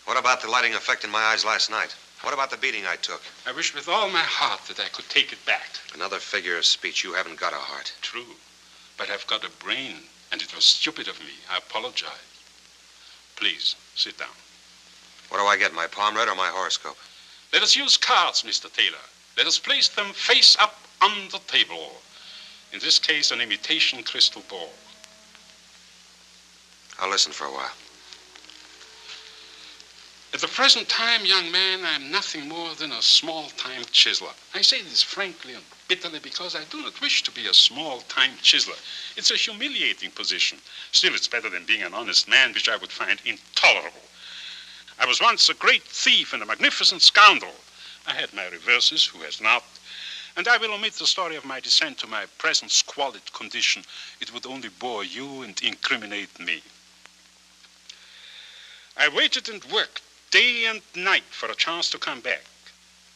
What about the lighting effect in my eyes last night? What about the beating I took? I wish with all my heart that I could take it back. Another figure of speech. You haven't got a heart. True, but I've got a brain, and it was stupid of me. I apologize. Please, sit down. What do I get, my palm read or my horoscope? Let us use cards, Mr. Taylor. Let us place them face up on the table. In this case, an imitation crystal ball. I'll listen for a while. At the present time, young man, I am nothing more than a small-time chiseler. I say this frankly and bitterly because I do not wish to be a small-time chiseler. It's a humiliating position. Still, it's better than being an honest man, which I would find intolerable. I was once a great thief and a magnificent scoundrel. I had my reverses, who has not? And I will omit the story of my descent to my present squalid condition. It would only bore you and incriminate me. I waited and worked day and night for a chance to come back.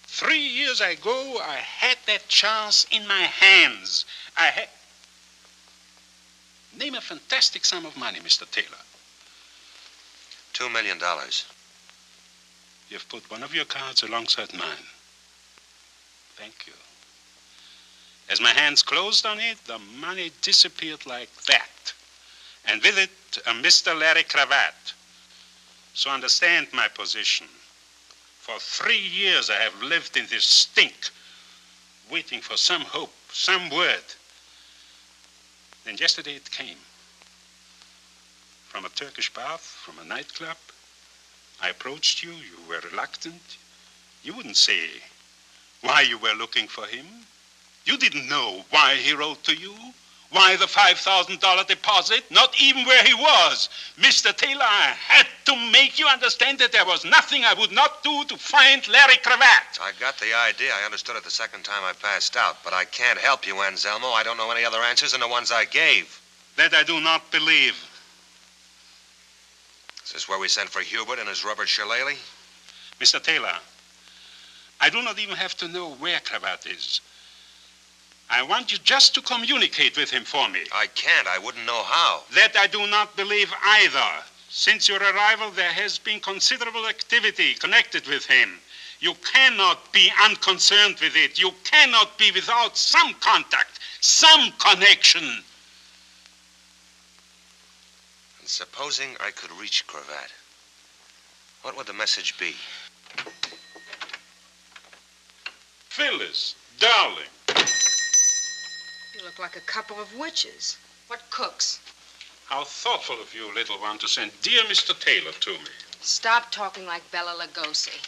3 years ago, I had that chance in my hands. Name a fantastic sum of money, Mr. Taylor. $2 million. You've put one of your cards alongside mine. Thank you. As my hands closed on it, the money disappeared like that. And with it, a Mr. Larry cravat. So understand my position. For 3 years I have lived in this stink, waiting for some hope, some word. Then yesterday it came. From a Turkish bath, from a nightclub. I approached you, you were reluctant. You wouldn't say why you were looking for him. You didn't know why he wrote to you, Why the $5,000 deposit? Not even where he was. Mr. Taylor, I had to make you understand that there was nothing I would not do to find Larry Cravat. I got the idea. I understood it the second time I passed out. But I can't help you, Anselmo. I don't know any other answers than the ones I gave. That I do not believe. Is this where we sent for Hubert and his rubber shillelagh? Mr. Taylor, I do not even have to know where Cravat is. I want you just to communicate with him for me. I can't. I wouldn't know how. That I do not believe either. Since your arrival, there has been considerable activity connected with him. You cannot be unconcerned with it. You cannot be without some contact, some connection. And supposing I could reach Cravat, what would the message be? Phyllis, darling. You look like a couple of witches. What cooks? How thoughtful of you, little one, to send dear Mr. Taylor to me. Stop talking like Bela Lugosi.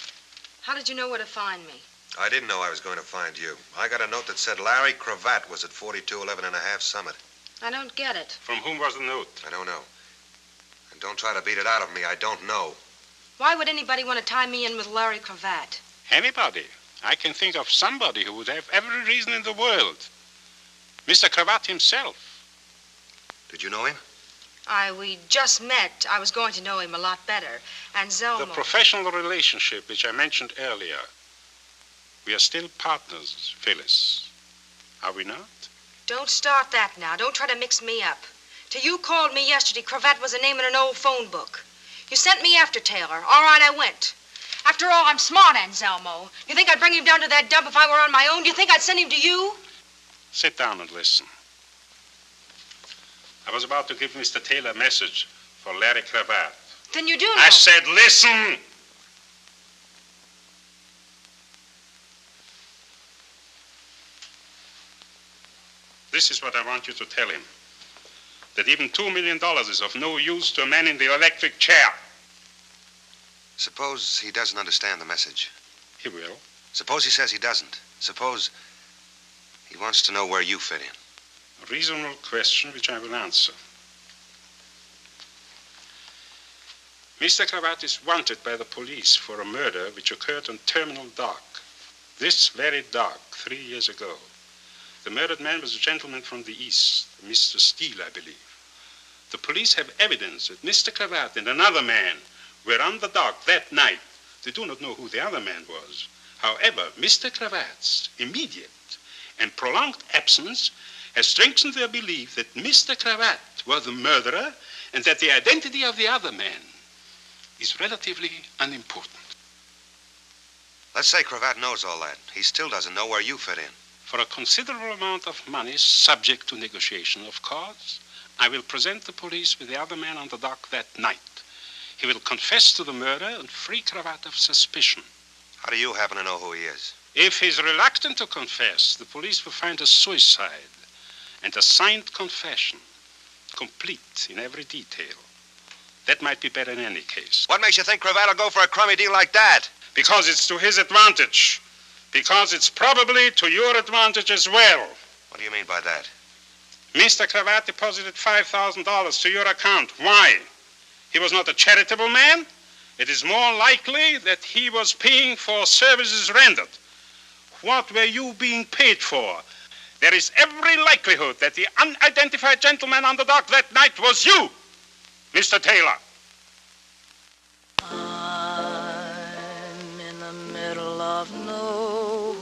How did you know where to find me? I didn't know I was going to find you. I got a note that said Larry Cravat was at 4211 and a half Summit. I don't get it. From whom was the note? I don't know. And don't try to beat it out of me. I don't know. Why would anybody want to tie me in with Larry Cravat? Anybody. I can think of somebody who would have every reason in the world. Mr. Cravat himself. Did you know him? We just met. I was going to know him a lot better. And Zelmo. The professional relationship which I mentioned earlier. We are still partners, Phyllis. Are we not? Don't start that now. Don't try to mix me up. Till you called me yesterday, Cravat was a name in an old phone book. You sent me after Taylor. All right, I went. After all, I'm smart, Anselmo. You think I'd bring him down to that dump if I were on my own? Do you think I'd send him to you? Sit down and listen. I was about to give Mr. Taylor a message for Larry Cravat. Then you do know. I said, listen! This is what I want you to tell him. That even $2 million is of no use to a man in the electric chair. Suppose he doesn't understand the message. He will. Suppose he says he doesn't. Suppose he wants to know where you fit in. A reasonable question which I will answer. Mr. Cravat is wanted by the police for a murder which occurred on Terminal Dock. This very dock, 3 years ago. The murdered man was a gentleman from the East, Mr. Steele, I believe. The police have evidence that Mr. Cravat and another man were on the dock that night. They do not know who the other man was. However, Mr. Cravat's immediate and prolonged absence has strengthened their belief that Mr. Cravat was the murderer and that the identity of the other man is relatively unimportant. Let's say Cravat knows all that. He still doesn't know where you fit in. For a considerable amount of money, subject to negotiation, of course, I will present the police with the other man on the dock that night. He will confess to the murder and free Cravat of suspicion. How do you happen to know who he is? If he's reluctant to confess, the police will find a suicide and a signed confession, complete in every detail. That might be better in any case. What makes you think Cravat will go for a crummy deal like that? Because it's to his advantage. Because it's probably to your advantage as well. What do you mean by that? Mr. Cravat deposited $5,000 to your account. Why? He was not a charitable man. It is more likely that he was paying for services rendered. What were you being paid for? There is every likelihood that the unidentified gentleman on the dock that night was you, Mr. Taylor. I'm in the middle of nowhere.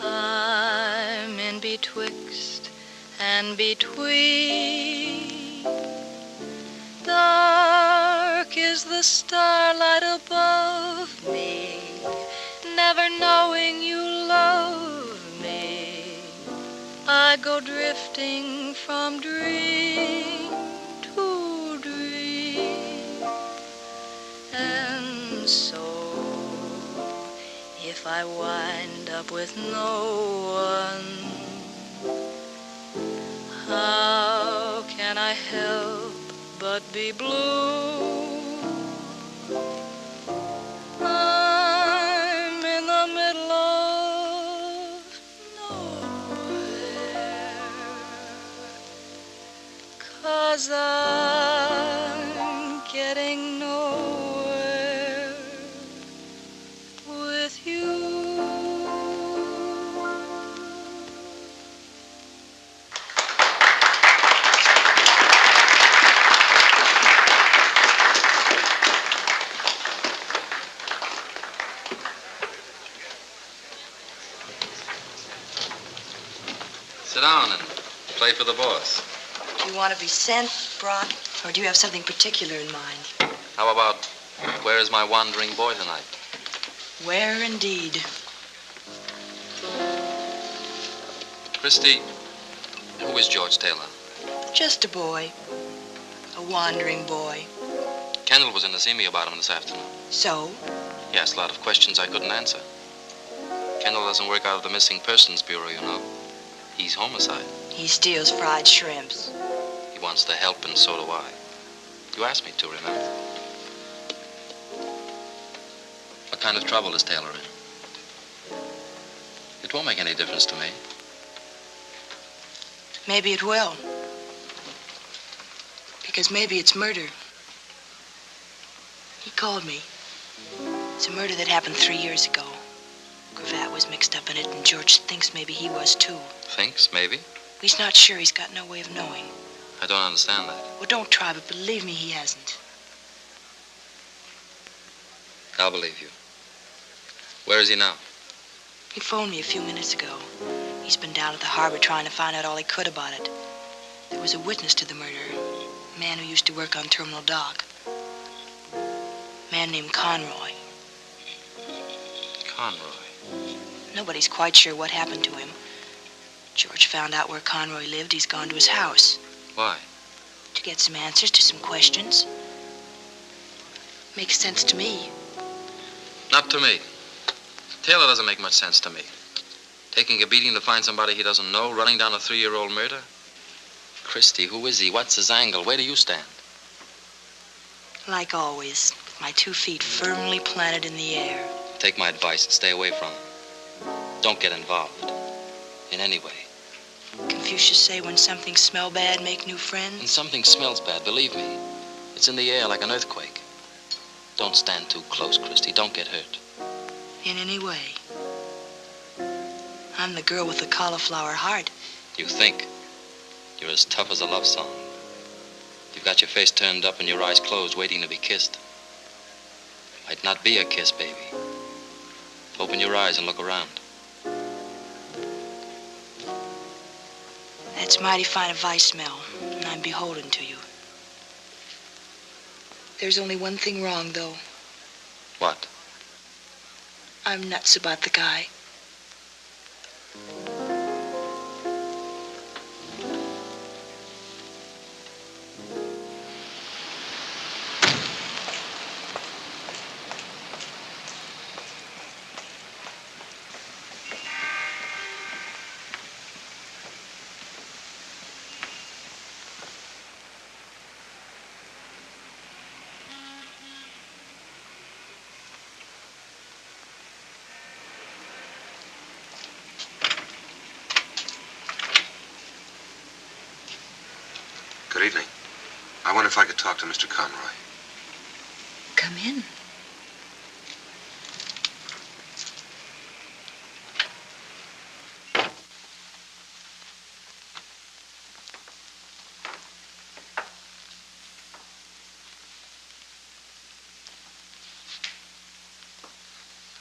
I'm in betwixt and between. Dark is the starlight above me, never knowing you love me. I go drifting from dream to dream. And so, if I wind up with no one, how can I help but be blue? I'm in the middle of nowhere. 'cause I'm getting nowhere with you. Sit down and play for the boss. Do you want to be sent, brought, or do you have something particular in mind? How about, where is my wandering boy tonight? Where indeed? Christy, who is George Taylor? Just a boy. A wandering boy. Kendall was in to see me about him this afternoon. So? He asked a lot of questions I couldn't answer. Kendall doesn't work out of the Missing Persons Bureau, you know. He's homicide. He steals fried shrimps. He wants to help, and so do I. You asked me to, remember? What kind of trouble is Taylor in? It won't make any difference to me. Maybe it will. Because maybe it's murder. He called me. It's a murder that happened 3 years ago. Cravat was mixed up in it, and George thinks maybe he was too. Thinks, maybe? He's not sure. He's got no way of knowing. I don't understand that. Well, don't try, but believe me, he hasn't. I'll believe you. Where is he now? He phoned me a few minutes ago. He's been down at the harbor trying to find out all he could about it. There was a witness to the murder. A man who used to work on Terminal Dock. A man named Conroy. Conroy. Nobody's quite sure what happened to him. George found out where Conroy lived. He's gone to his house. Why? To get some answers to some questions. Makes sense to me. Not to me. Taylor doesn't make much sense to me. Taking a beating to find somebody he doesn't know, running down a 3-year-old murder. Christy, who is he? What's his angle? Where do you stand? Like always, with my 2 feet firmly planted in the air. Take my advice and stay away from him. Don't get involved. In any way. Confucius say when something smell bad, make new friends? When something smells bad, believe me, it's in the air like an earthquake. Don't stand too close, Christy. Don't get hurt. In any way. I'm the girl with the cauliflower heart. You think. You're as tough as a love song. You've got your face turned up and your eyes closed, waiting to be kissed. Might not be a kiss, baby. Open your eyes and look around. That's mighty fine advice, Mel, and I'm beholden to you. There's only one thing wrong, though. What? I'm nuts about the guy. Good evening. I wonder if I could talk to Mr. Conroy. Come in.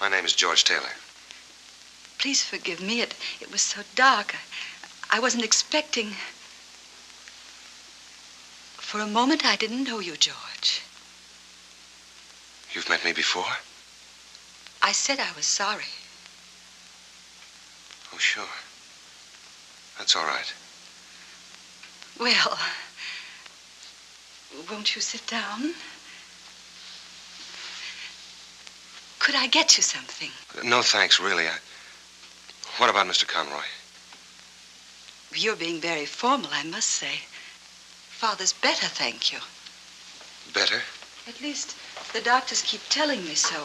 My name is George Taylor. Please forgive me. It was so dark. I wasn't expecting. For a moment, I didn't know you, George. You've met me before? I said I was sorry. Oh, sure. That's all right. Well, won't you sit down? Could I get you something? No, thanks, really. What about Mr. Conroy? You're being very formal, I must say. Father's better, thank you. Better? At least the doctors keep telling me so.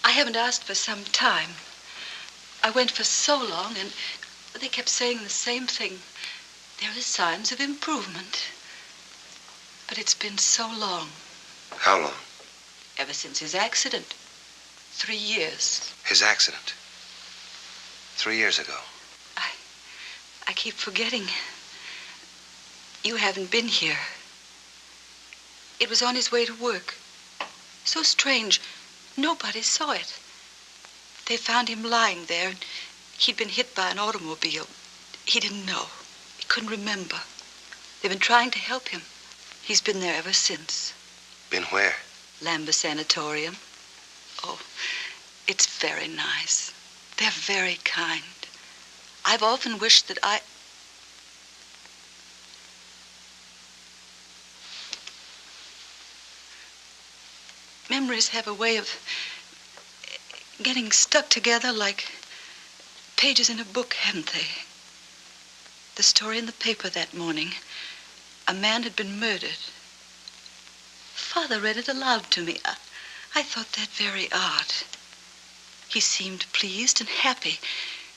I haven't asked for some time. I went for so long, and they kept saying the same thing. There are signs of improvement. But it's been so long. How long? Ever since his accident. 3 years. His accident? 3 years ago. I keep forgetting. You haven't been here. It was on his way to work. So strange. Nobody saw it. They found him lying there. He'd been hit by an automobile. He didn't know. He couldn't remember. They've been trying to help him. He's been there ever since. Been where? Lambeth Sanatorium. Oh, it's very nice. They're very kind. I've often wished that Memories have a way of getting stuck together like pages in a book, haven't they? The story in the paper that morning. A man had been murdered. Father read it aloud to me. I thought that very odd. He seemed pleased and happy.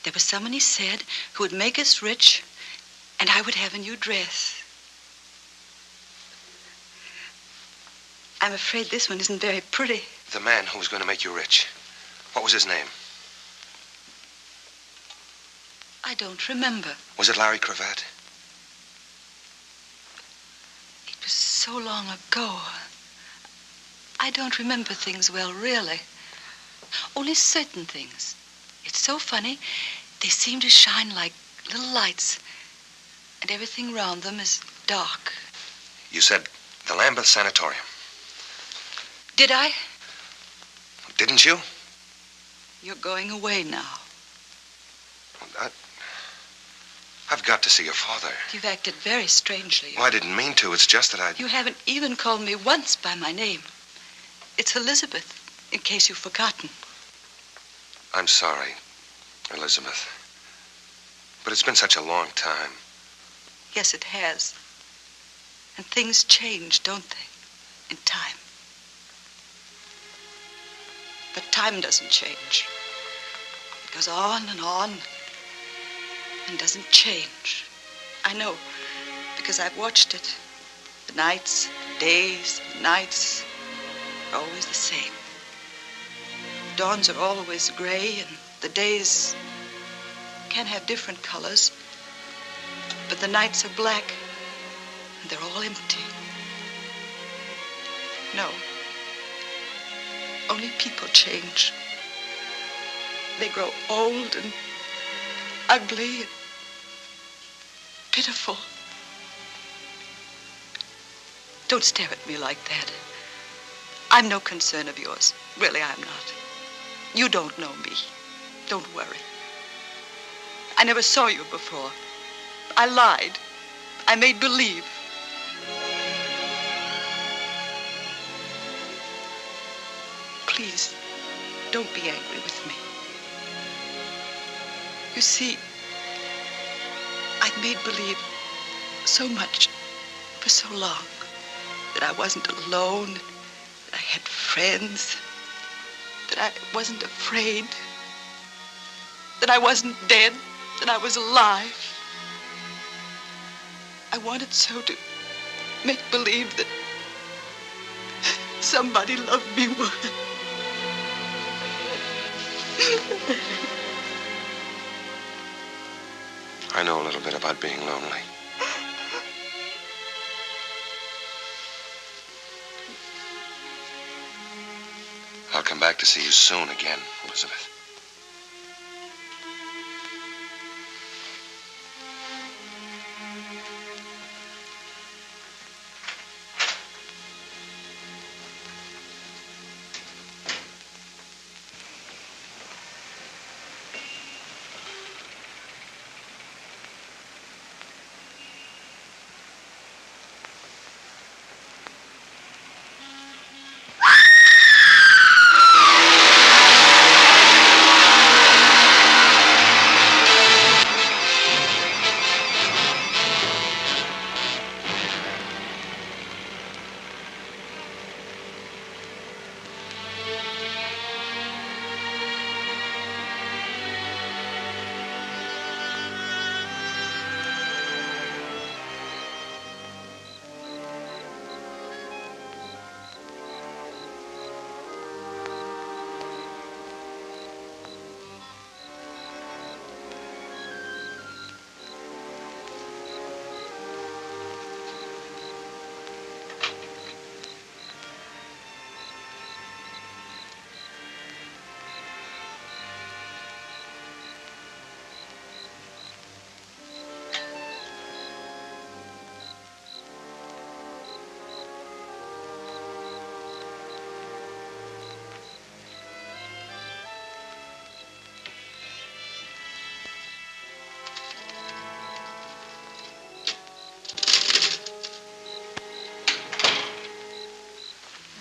There was someone, he said, who would make us rich, and I would have a new dress. I'm afraid this one isn't very pretty. The man who was going to make you rich. What was his name? I don't remember. Was it Larry Cravat? It was so long ago. I don't remember things well, really. Only certain things. It's so funny. They seem to shine like little lights, and everything around them is dark. You said the Lambeth Sanatorium. Did I? Didn't you? You're going away now. I've got to see your father. You've acted very strangely. Well, I didn't mean to. It's just that I... You haven't even called me once by my name. It's Elizabeth, in case you've forgotten. I'm sorry, Elizabeth. But it's been such a long time. Yes, it has. And things change, don't they? In time. But time doesn't change. It goes on and doesn't change. I know, because I've watched it. The nights, days, nights are always the same. Dawns are always gray, and the days can have different colors. But the nights are black, and they're all empty. No. Only people change. They grow old and ugly and pitiful. Don't stare at me like that. I'm no concern of yours. Really, I'm not. You don't know me. Don't worry. I never saw you before. I lied. I made believe. Please, don't be angry with me. You see, I've made believe so much for so long that I wasn't alone, that I had friends, that I wasn't afraid, that I wasn't dead, that I was alive. I wanted so to make believe that somebody loved me more. I know a little bit about being lonely. I'll come back to see you soon again, Elizabeth.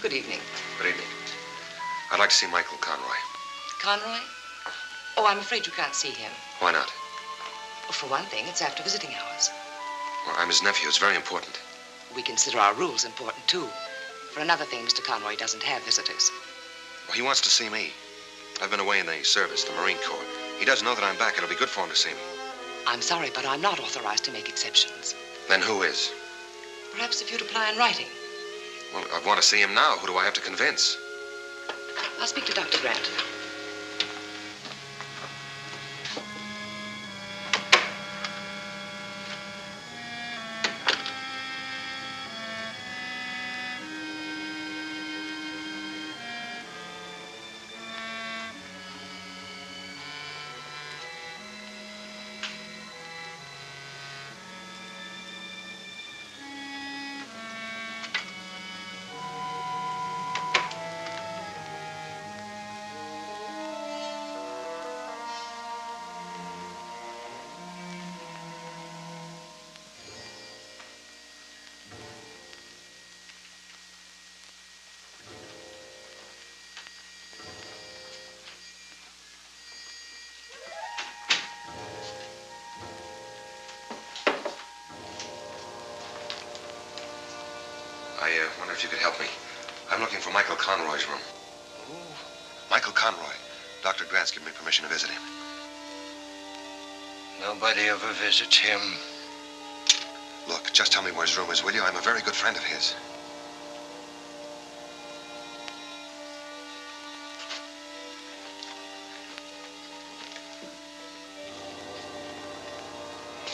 Good evening. Good evening. I'd like to see Michael Conroy. Conroy? Oh, I'm afraid you can't see him. Why not? Well, for one thing, it's after visiting hours. Well, I'm his nephew. It's very important. We consider our rules important, too. For another thing, Mr. Conroy doesn't have visitors. Well, he wants to see me. I've been away in the service, the Marine Corps. He doesn't know that I'm back. It'll be good for him to see me. I'm sorry, but I'm not authorized to make exceptions. Then who is? Perhaps if you'd apply in writing. Well, I want to see him now. Who do I have to convince? I'll speak to Dr. Grant. I wonder if you could help me. I'm looking for Michael Conroy's room. Oh. Michael Conroy. Dr. Grant's given me permission to visit him. Nobody ever visits him. Look, just tell me where his room is, will you? I'm a very good friend of his.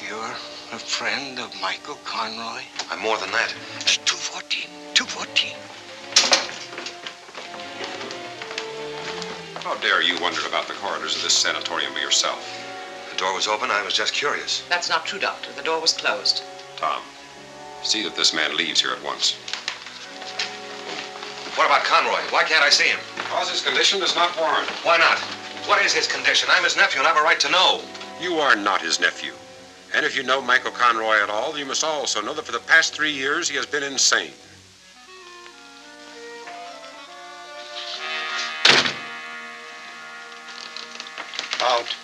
You're a friend of Michael Conroy? I'm more than that. It's 214. 214. How dare you wander about the corridors of this sanatorium by yourself? The door was open. I was just curious. That's not true, Doctor. The door was closed. Tom, see that this man leaves here at once. What about Conroy? Why can't I see him? Because his condition does not warrant. Why not? What is his condition? I'm his nephew and I have a right to know. You are not his nephew. And if you know Michael Conroy at all, you must also know that for the past 3 years he has been insane. Out.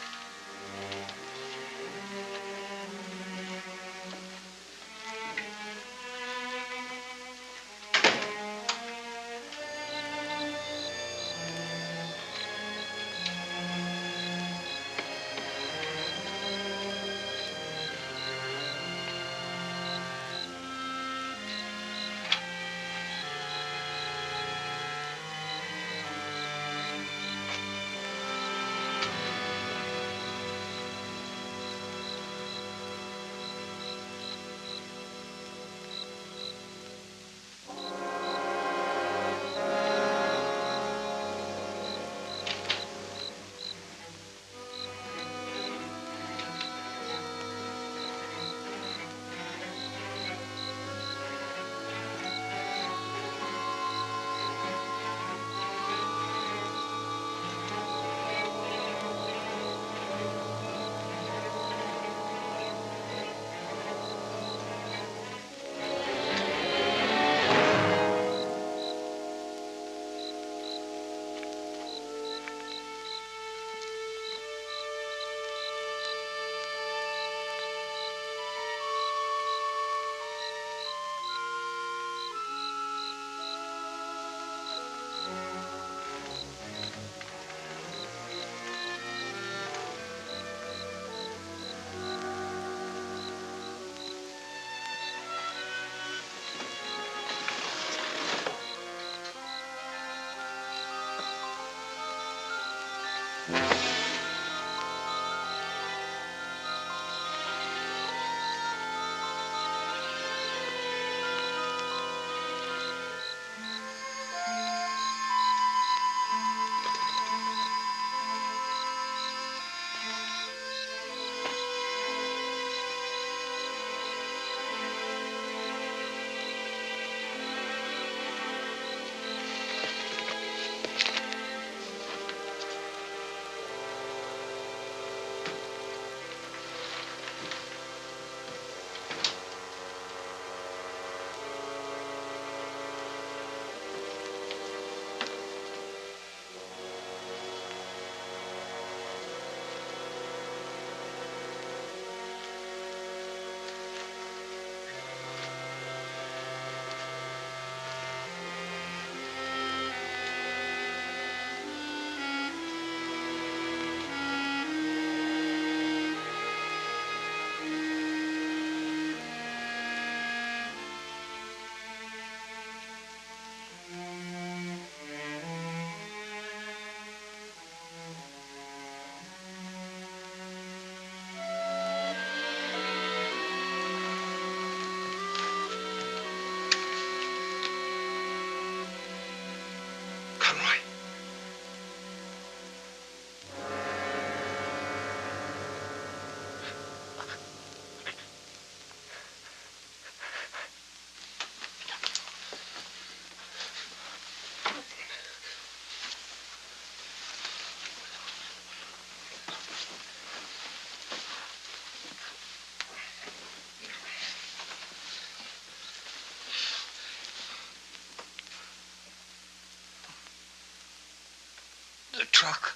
the truck.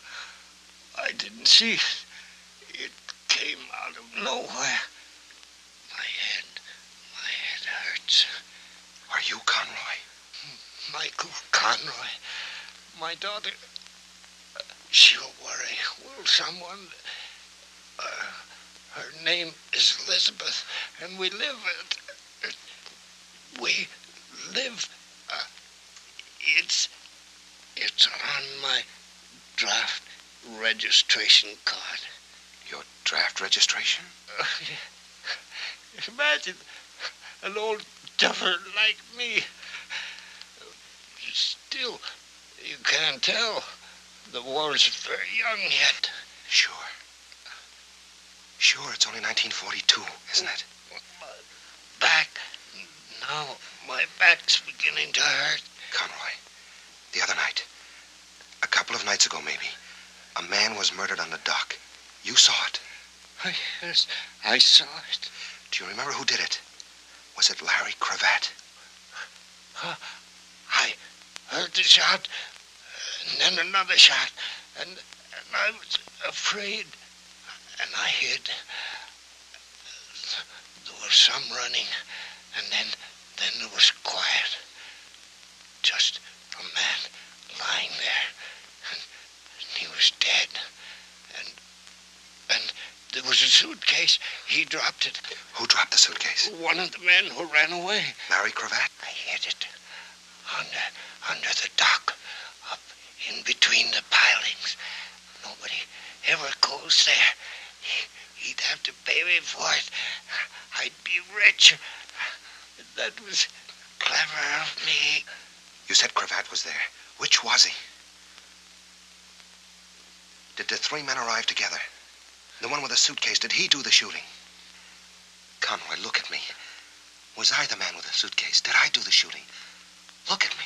I didn't see it. It came out of nowhere. My head hurts. Are you Conroy? Michael Conroy. My daughter, she'll worry. Will someone? Her name is Elizabeth, and we live it's on my draft registration card. Your draft registration? Imagine an old duffer like me. Still, you can't tell. The war's very young yet. Sure. Sure, it's only 1942, isn't it? Back. Now, my back's beginning to hurt. Conroy, the other night, a couple of nights ago maybe, a man was murdered on the dock. You saw it. Yes, I saw it. Do you remember who did it? Was it Larry Cravat? I heard the shot, and then another shot, and I was afraid, and I hid. There was some running, and then there was quiet. Just a man lying there, and he was dead. And there was a suitcase. He dropped it. Who dropped the suitcase? One of the men who ran away. Larry Cravat? I hid it under the dock, up in between the pilings. Nobody ever goes there. He'd have to pay me for it. I'd be rich. That was clever of me. You said Cravat was there. Which was he? Did the three men arrive together? The one with the suitcase, did he do the shooting? Conroy, look at me. Was I the man with the suitcase? Did I do the shooting? Look at me.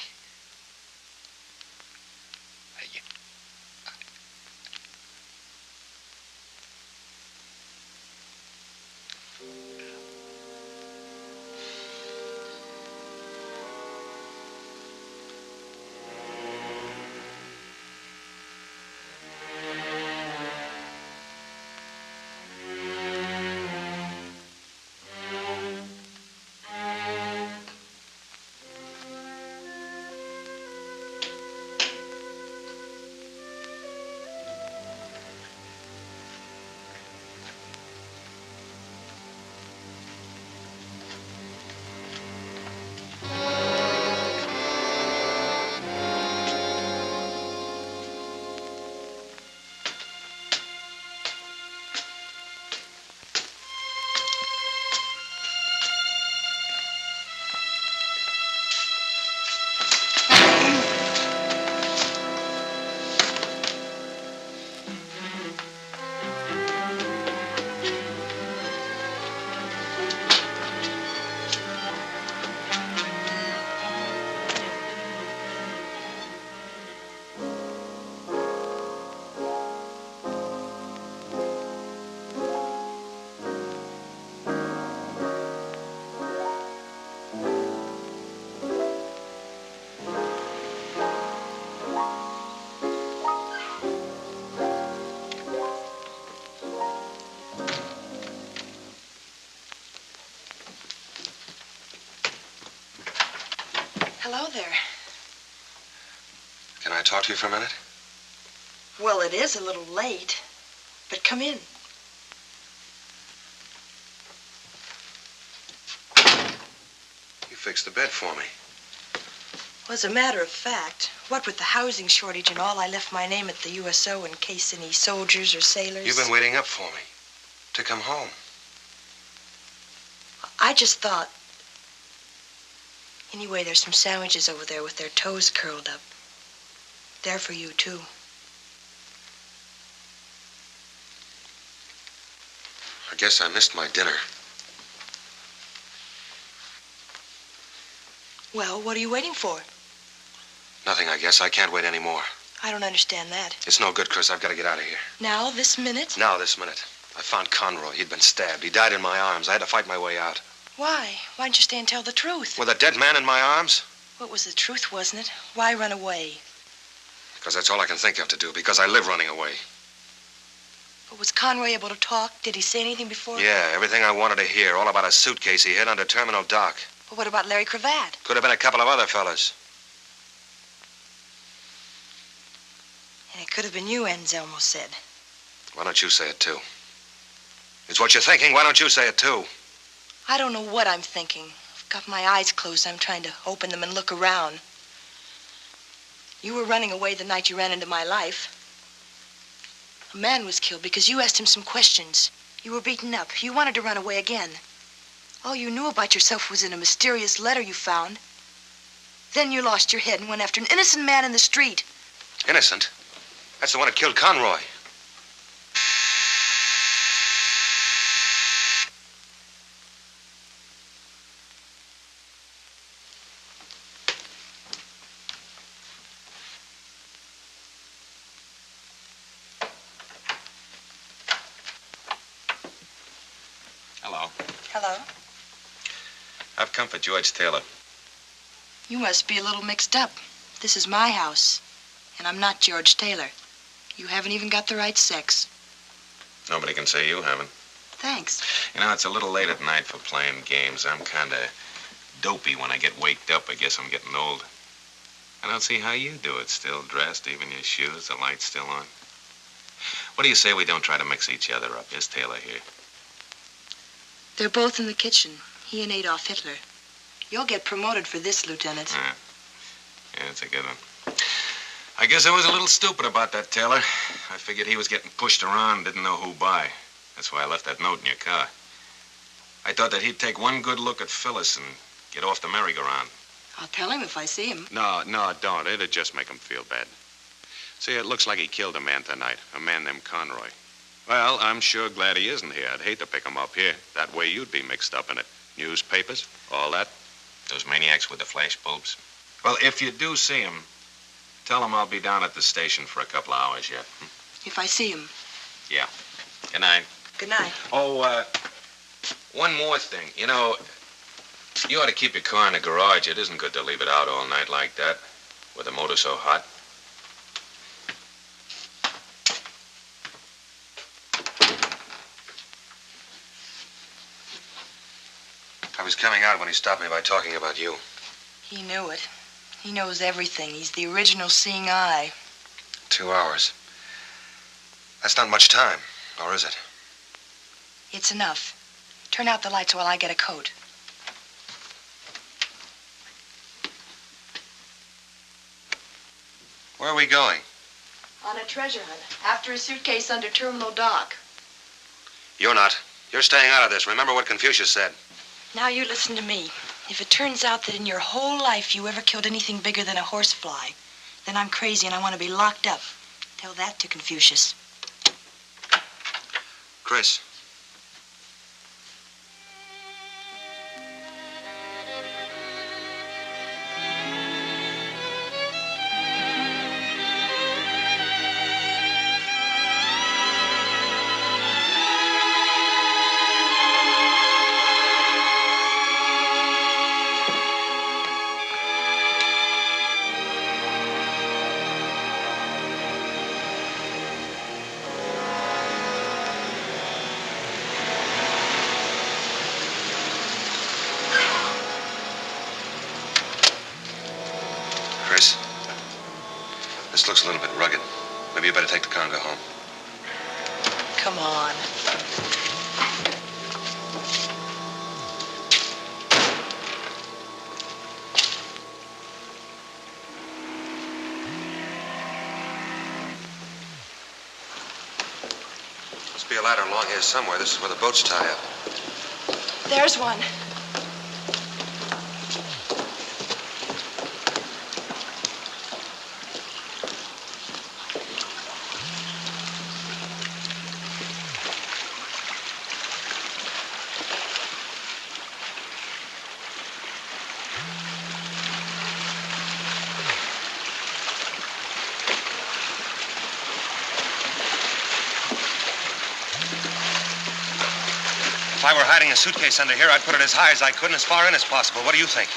Hello there. Can I talk to you for a minute? Well, it is a little late, but come in. You fixed the bed for me. Well, as a matter of fact, what with the housing shortage and all, I left my name at the USO in case any soldiers or sailors... You've been waiting up for me to come home. I just thought... Anyway, there's some sandwiches over there with their toes curled up. They're for you, too. I guess I missed my dinner. Well, what are you waiting for? Nothing, I guess. I can't wait anymore. I don't understand that. It's no good, Chris. I've got to get out of here. Now, this minute? Now, this minute. I found Conroy. He'd been stabbed. He died in my arms. I had to fight my way out. Why? Why didn't you stay and tell the truth? With a dead man in my arms? Well, it was the truth, wasn't it? Why run away? Because that's all I can think of to do, because I live running away. But was Conroy able to talk? Did he say anything before? Yeah, everything I wanted to hear, all about a suitcase he hid under Terminal Dock. But what about Larry Cravat? Could have been a couple of other fellas. And it could have been you, Anselmo said. Why don't you say it, too? It's what you're thinking. Why don't you say it, too? I don't know what I'm thinking. I've got my eyes closed. I'm trying to open them and look around. You were running away the night you ran into my life. A man was killed because you asked him some questions. You were beaten up. You wanted to run away again. All you knew about yourself was in a mysterious letter you found. Then you lost your head and went after an innocent man in the street. Innocent? That's the one who killed Conroy. Hello? I've come for George Taylor. You must be a little mixed up. This is my house, and I'm not George Taylor. You haven't even got the right sex. Nobody can say you haven't. Thanks. You know, it's a little late at night for playing games. I'm kind of dopey when I get waked up. I guess I'm getting old. I don't see how you do it. Still dressed, even your shoes, the light's still on. What do you say we don't try to mix each other up? Here's Taylor here. They're both in the kitchen, he and Adolf Hitler. You'll get promoted for this, Lieutenant. Yeah, it's a good one. I guess I was a little stupid about that, Taylor. I figured he was getting pushed around, didn't know who by. That's why I left that note in your car. I thought that he'd take one good look at Phyllis and get off the merry-go-round. I'll tell him if I see him. No, don't. It'd just make him feel bad. See, it looks like he killed a man tonight, a man named Conroy. Well, I'm sure glad he isn't here. I'd hate to pick him up here. That way you'd be mixed up in it. Newspapers, all that. Those maniacs with the flash bulbs. Well, if you do see him, tell him I'll be down at the station for a couple of hours yet. If I see him. Yeah. Good night. Good night. Oh, one more thing. You know, you ought to keep your car in the garage. It isn't good to leave it out all night like that, with the motor so hot. I was coming out when he stopped me by talking about you. He knew it. He knows everything. He's the original seeing eye. 2 hours. That's not much time, or is it? It's enough. Turn out the lights while I get a coat. Where are we going? On a treasure hunt. After a suitcase under Terminal Dock. You're not. You're staying out of this. Remember what Confucius said. Now you listen to me. If it turns out that in your whole life you ever killed anything bigger than a horsefly, then I'm crazy and I want to be locked up. Tell that to Confucius. Chris. Chris, this looks a little bit rugged. Maybe you better take the car and go home. Come on. Must be a ladder along here somewhere. This is where the boats tie up. There's one. If I were hiding a suitcase under here, I'd put it as high as I could and as far in as possible. What do you think?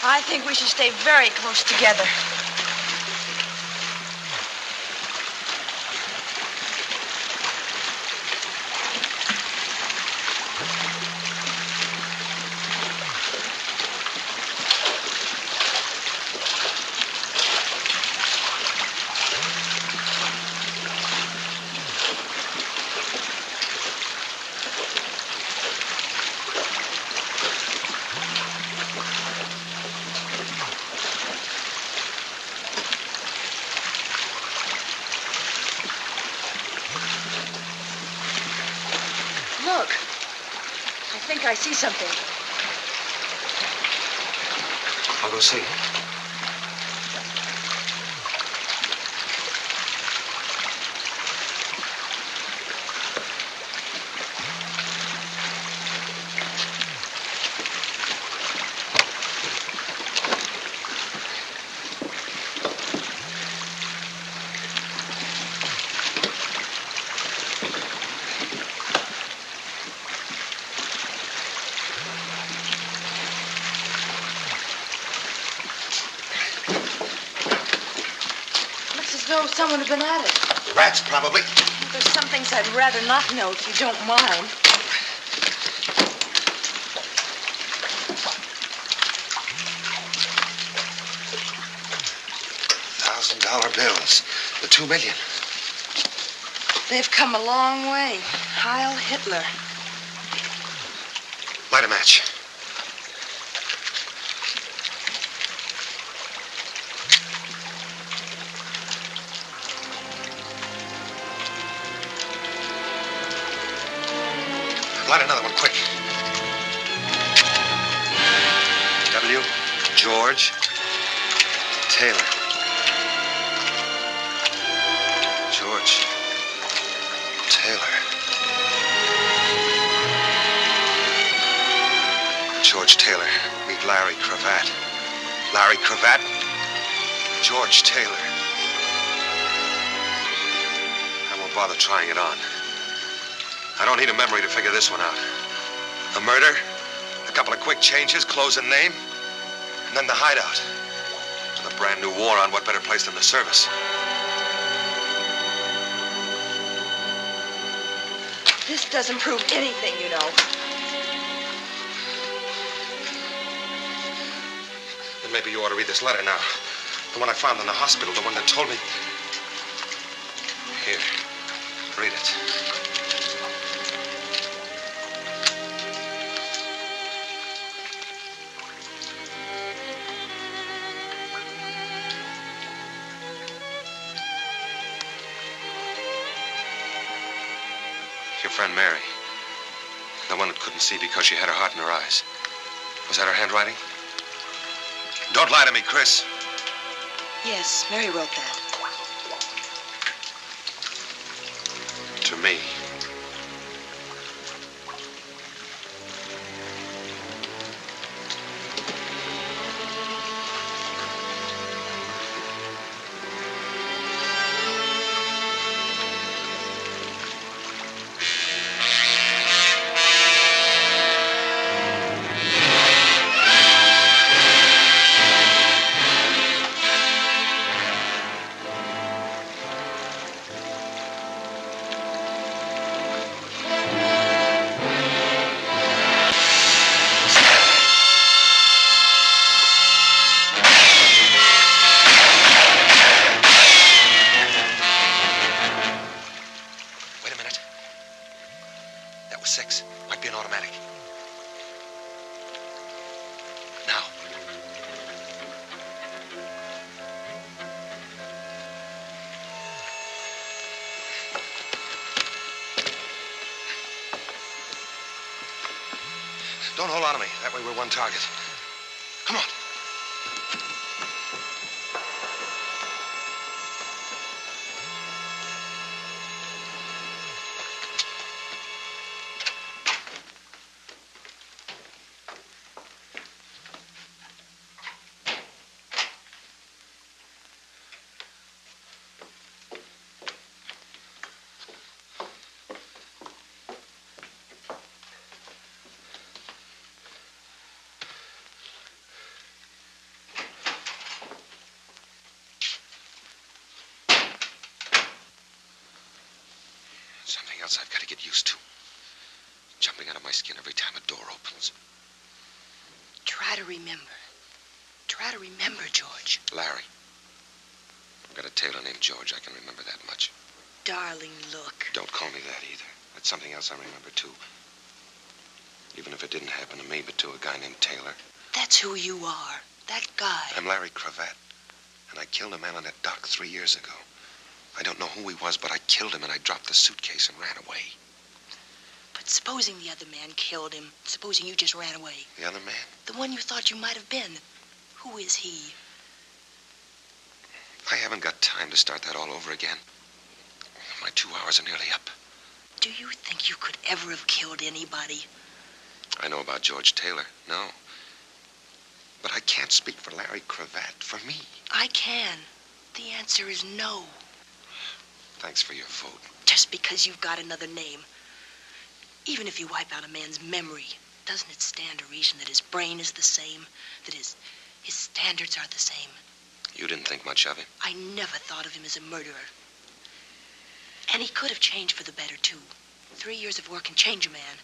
I think we should stay very close together. I see something. I'll go see. Someone had been at it. Rats, probably. There's some things I'd rather not know if you don't mind. $1,000 bills. The 2 million. They've come a long way. Heil Hitler. Light a match. Light another one, quick. W. George Taylor. George Taylor. George Taylor. Meet Larry Cravat. Larry Cravat. George Taylor. I won't bother trying it on. I don't need a memory to figure this one out. A murder, a couple of quick changes, clothes and name, and then the hideout. With a brand new war on, what better place than the service? This doesn't prove anything, you know. Then maybe you ought to read this letter now. The one I found in the hospital, the one that told me... Here, read it. Your friend Mary. The one that couldn't see because she had her heart in her eyes. Was that her handwriting? Don't lie to me, Chris. Yes, Mary wrote that. To me. Don't hold on to me. That way we're one target. Come on. Something else I've got to get used to. Jumping out of my skin every time a door opens. Try to remember. Try to remember, George. Larry. I've got a tailor named George. I can remember that much. Darling, look. Don't call me that either. That's something else I remember, too. Even if it didn't happen to me, but to a guy named Taylor. That's who you are. That guy. I'm Larry Cravat. And I killed a man on that dock 3 years ago. I don't know who he was, but I killed him and I dropped the suitcase and ran away. But supposing the other man killed him, supposing you just ran away. The other man? The one you thought you might have been. Who is he? I haven't got time to start that all over again. My 2 hours are nearly up. Do you think you could ever have killed anybody? I know about George Taylor. No. But I can't speak for Larry Cravat, for me. I can. The answer is no. Thanks for your vote. Just because you've got another name. Even if you wipe out a man's memory, doesn't it stand to reason that his brain is the same? That his standards are the same? You didn't think much of him? I never thought of him as a murderer. And he could have changed for the better, too. 3 years of work can change a man.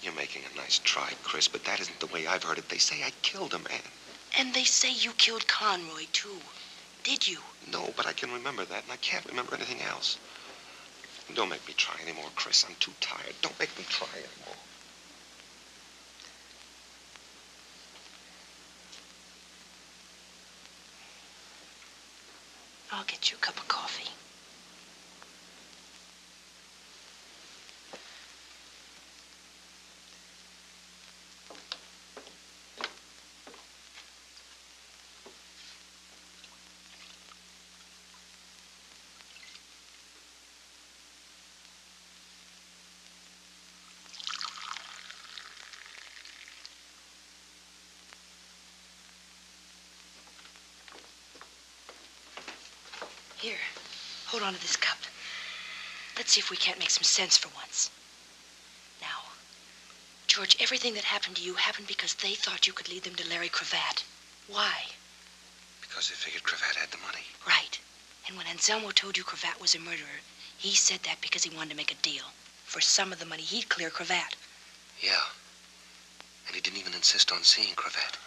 You're making a nice try, Chris, but that isn't the way I've heard it. They say I killed a man. And they say you killed Conroy, too. Did you? No, but I can remember that, and I can't remember anything else. Don't make me try anymore, Chris. I'm too tired. Don't make me try anymore. I'll get you a cup of coffee. Here, hold on to this cup. Let's see if we can't make some sense for once. Now, George, everything that happened to you happened because they thought you could lead them to Larry Cravat. Why? Because they figured Cravat had the money. Right. And when Anselmo told you Cravat was a murderer, he said that because he wanted to make a deal. For some of the money, he'd clear Cravat. Yeah. And he didn't even insist on seeing Cravat.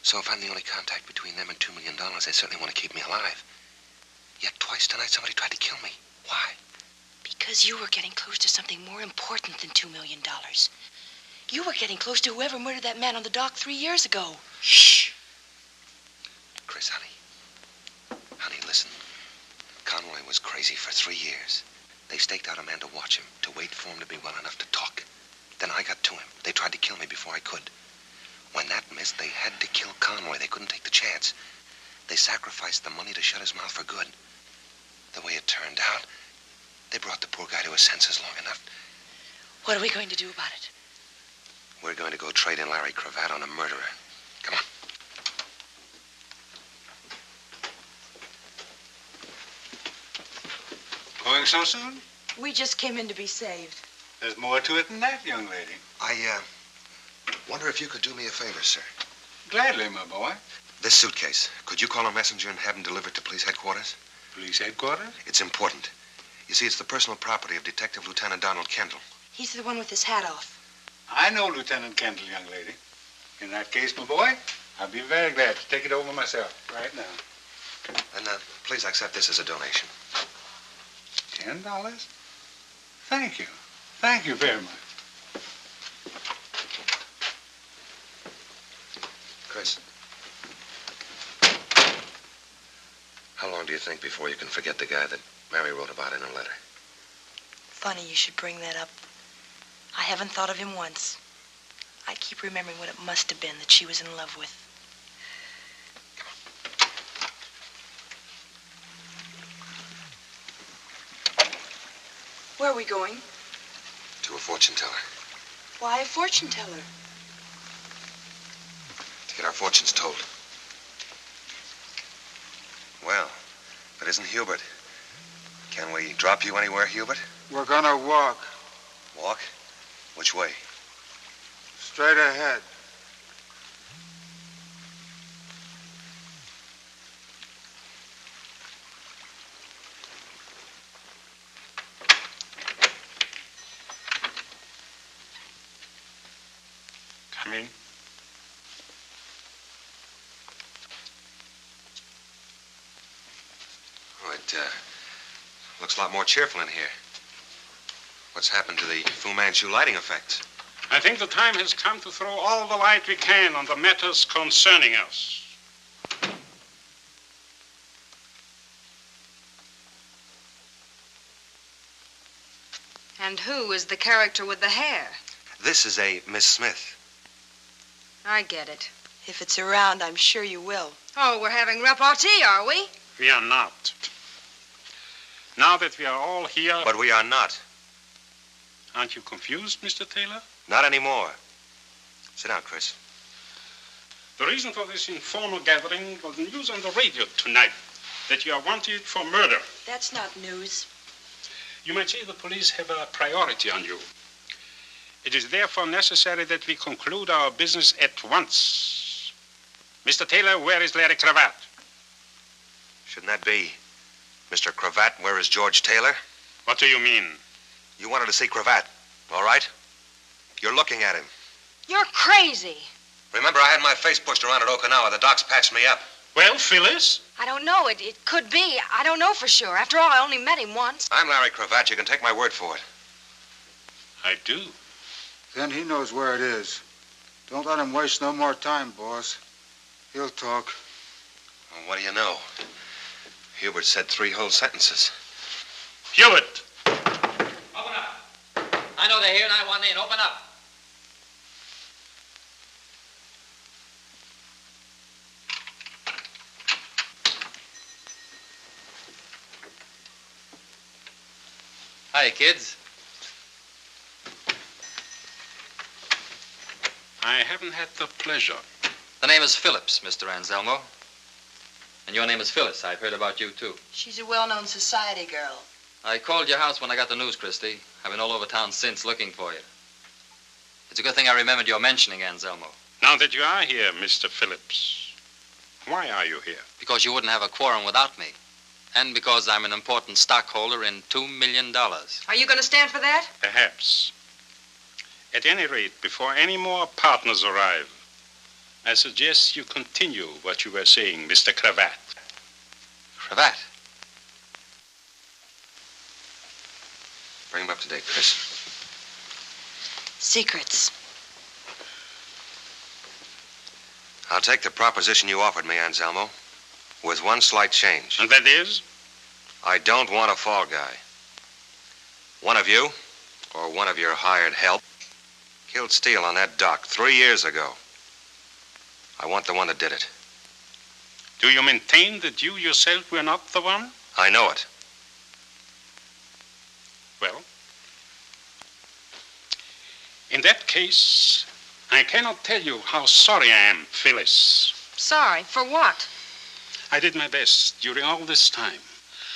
So if I'm the only contact between them and $2 million, they certainly want to keep me alive. Yet twice tonight somebody tried to kill me. Why? Because you were getting close to something more important than $2 million. You were getting close to whoever murdered that man on the dock 3 years ago. Shh. Chris, honey. Honey, listen. Conroy was crazy for 3 years. They staked out a man to watch him, to wait for him to be well enough to talk. Then I got to him. They tried to kill me before I could. When that missed, they had to kill Conroy. They couldn't take the chance. They sacrificed the money to shut his mouth for good. The way it turned out, they brought the poor guy to his senses long enough. What are we going to do about it? We're going to go trade in Larry Cravat on a murderer. Come on. Going so soon? We just came in to be saved. There's more to it than that, young lady. I wonder if you could do me a favor, sir. Gladly, my boy. This suitcase, could you call a messenger and have him delivered to police headquarters? Police headquarters? It's important. You see, it's the personal property of Detective Lieutenant Donald Kendall. He's the one with his hat off. I know Lieutenant Kendall, young lady. In that case, my boy, I'll be very glad to take it over myself right now. And please accept this as a donation. $10? Thank you. Thank you very much. Chris. How long do you think before you can forget the guy that Mary wrote about in her letter? Funny you should bring that up. I haven't thought of him once. I keep remembering what it must have been that she was in love with. Where are we going? To a fortune teller. Why a fortune teller? To get our fortunes told. Well, if it isn't Hubert. Can we drop you anywhere, Hubert? We're gonna walk. Walk? Which way? Straight ahead. Come in. Oh, it looks a lot more cheerful in here. What's happened to the Fu Manchu lighting effects? I think the time has come to throw all the light we can on the matters concerning us. And who is the character with the hair? This is a Miss Smith. I get it. If it's around, I'm sure you will. Oh, we're having repartee, are we? We are not. Now that we are all here... But we are not. Aren't you confused, Mr. Taylor? Not anymore. Sit down, Chris. The reason for this informal gathering was news on the radio tonight that you are wanted for murder. That's not news. You might say the police have a priority on you. It is therefore necessary that we conclude our business at once. Mr. Taylor, where is Larry Cravat? Shouldn't that be Mr. Cravat? Where is George Taylor? What do you mean? You wanted to see Cravat, all right? You're looking at him. You're crazy. Remember, I had my face pushed around at Okinawa. The docs patched me up. Well, Phyllis? I don't know. It could be. I don't know for sure. After all, I only met him once. I'm Larry Cravat. You can take my word for it. I do. Then he knows where it is. Don't let him waste no more time, boss. He'll talk. Well, what do you know? Hubert said 3 whole sentences. Hubert! Open up. I know they're here and I want in. Open up. Hi, kids. I haven't had the pleasure. The name is Phillips, Mr. Anselmo. And your name is Phyllis. I've heard about you, too. She's a well-known society girl. I called your house when I got the news, Christy. I've been all over town since looking for you. It's a good thing I remembered your mentioning, Anselmo. Now that you are here, Mr. Phillips, why are you here? Because you wouldn't have a quorum without me. And because I'm an important stockholder in $2 million. Are you going to stand for that? Perhaps. At any rate, before any more partners arrive, I suggest you continue what you were saying, Mr. Cravat. Cravat? Bring him up to date, Chris. Secrets. I'll take the proposition you offered me, Anselmo, with one slight change. And that is? I don't want a fall guy. One of you, or one of your hired help, killed Steele on that dock 3 years ago. I want the one that did it. Do you maintain that you yourself were not the one? I know it. Well, in that case, I cannot tell you how sorry I am, Phyllis. Sorry, for what? I did my best during all this time.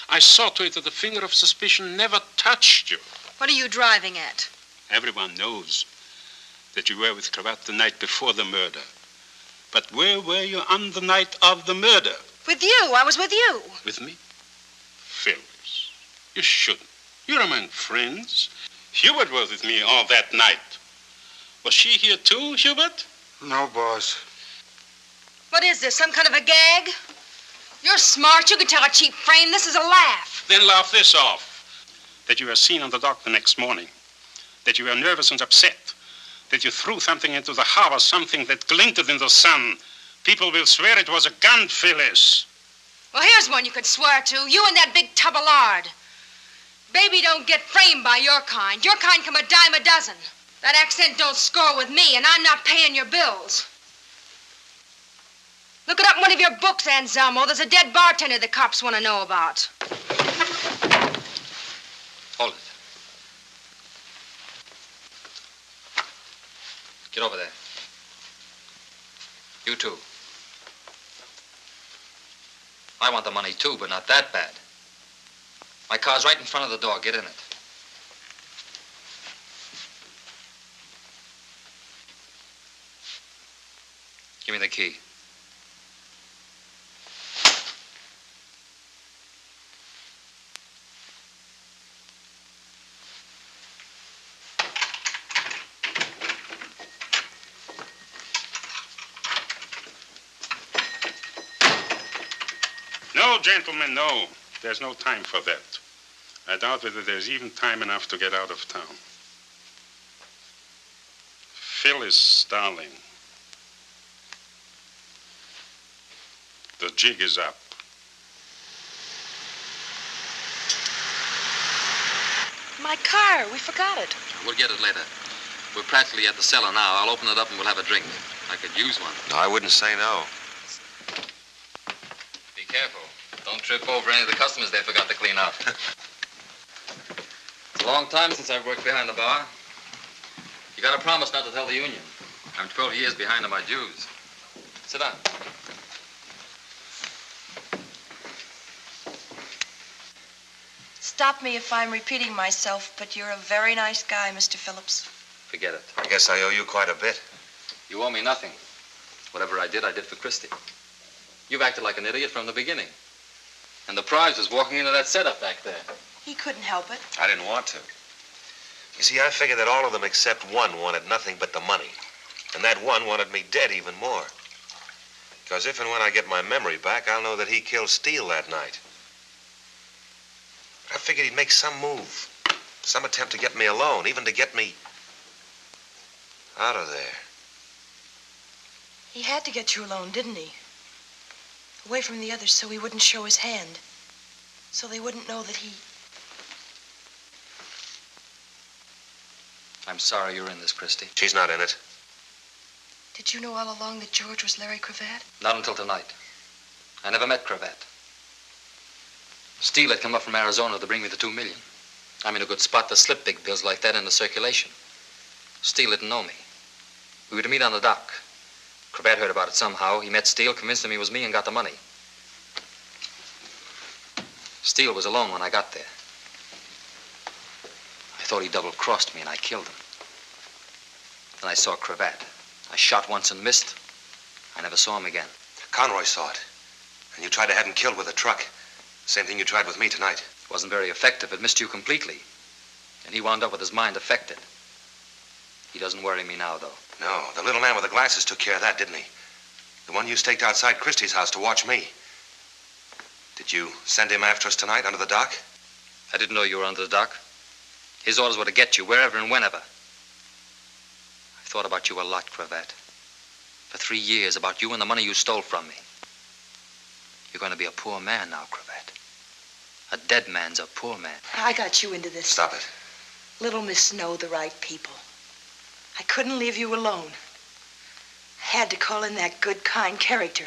I saw to it that the finger of suspicion never touched you. What are you driving at? Everyone knows that you were with Cravat the night before the murder. But where were you on the night of the murder? With you. I was with you. With me? Phyllis, you shouldn't. You're among friends. Hubert was with me all that night. Was she here too, Hubert? No, boss. What is this, some kind of a gag? You're smart. You can tell a cheap frame. This is a laugh. Then laugh this off. That you were seen on the dock the next morning. That you were nervous and upset. That you threw something into the harbor, something that glinted in the sun. People will swear it was a gun, Phyllis. Well, here's one you could swear to. You and that big tub of lard. Baby don't get framed by your kind. Your kind come a dime a dozen. That accent don't score with me, and I'm not paying your bills. Look it up in one of your books, Anselmo. There's a dead bartender the cops want to know about. Hold it. Get over there. You too. I want the money too, but not that bad. My car's right in front of the door. Get in it. Give me the key. No, gentlemen, no. There's no time for that. I doubt whether there's even time enough to get out of town. Phyllis, darling. The jig is up. My car. We forgot it. We'll get it later. We're practically at the cellar now. I'll open it up and we'll have a drink. I could use one. No, I wouldn't say no. Be careful. Don't trip over any of the customers they forgot to clean out. It's a long time since I've worked behind the bar. You got to promise not to tell the union. I'm 12 years behind on my dues. Sit down. Stop me if I'm repeating myself, but you're a very nice guy, Mr. Phillips. Forget it. I guess I owe you quite a bit. You owe me nothing. Whatever I did for Christie. You've acted like an idiot from the beginning. And the prize was walking into that setup back there. He couldn't help it. I didn't want to. You see, I figured that all of them except one wanted nothing but the money. And that one wanted me dead even more. Because if and when I get my memory back, I'll know that he killed Steele that night. But I figured he'd make some move. Some attempt to get me alone, even to get me out of there. He had to get you alone, didn't he? Away from the others so he wouldn't show his hand. So they wouldn't know that he... I'm sorry you're in this, Christie. She's not in it. Did you know all along that George was Larry Cravat? Not until tonight. I never met Cravat. Steele had come up from Arizona to bring me the $2 million. I'm in a good spot to slip big bills like that into circulation. Steele didn't know me. We were to meet on the dock. Cravat heard about it somehow. He met Steele, convinced him he was me, and got the money. Steele was alone when I got there. I thought he double-crossed me, and I killed him. Then I saw Cravat. I shot once and missed. I never saw him again. Conroy saw it. And you tried to have him killed with a truck. Same thing you tried with me tonight. It wasn't very effective. It missed you completely. And he wound up with his mind affected. He doesn't worry me now, though. No, the little man with the glasses took care of that, didn't he? The one you staked outside Christie's house to watch me. Did you send him after us tonight under the dock? I didn't know you were under the dock. His orders were to get you wherever and whenever. I've thought about you a lot, Cravat. For 3 years, about you and the money you stole from me. You're going to be a poor man now, Cravat. A dead man's a poor man. I got you into this. Stop it. Little Miss know the right people. I couldn't leave you alone. I had to call in that good, kind character.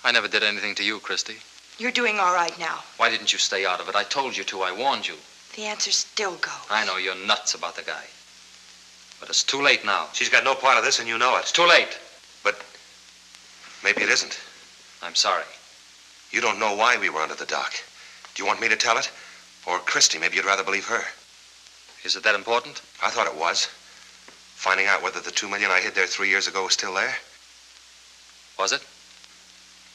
I never did anything to you, Christie. You're doing all right now. Why didn't you stay out of it? I told you to. I warned you. The answer still goes. I know you're nuts about the guy. But it's too late now. She's got no part of this, and you know it. It's too late. But maybe it isn't. I'm sorry. You don't know why we were under the dock. Do you want me to tell it? Or Christie, maybe you'd rather believe her. Is it that important? I thought it was. Finding out whether the $2 million I hid there 3 years ago was still there. Was it?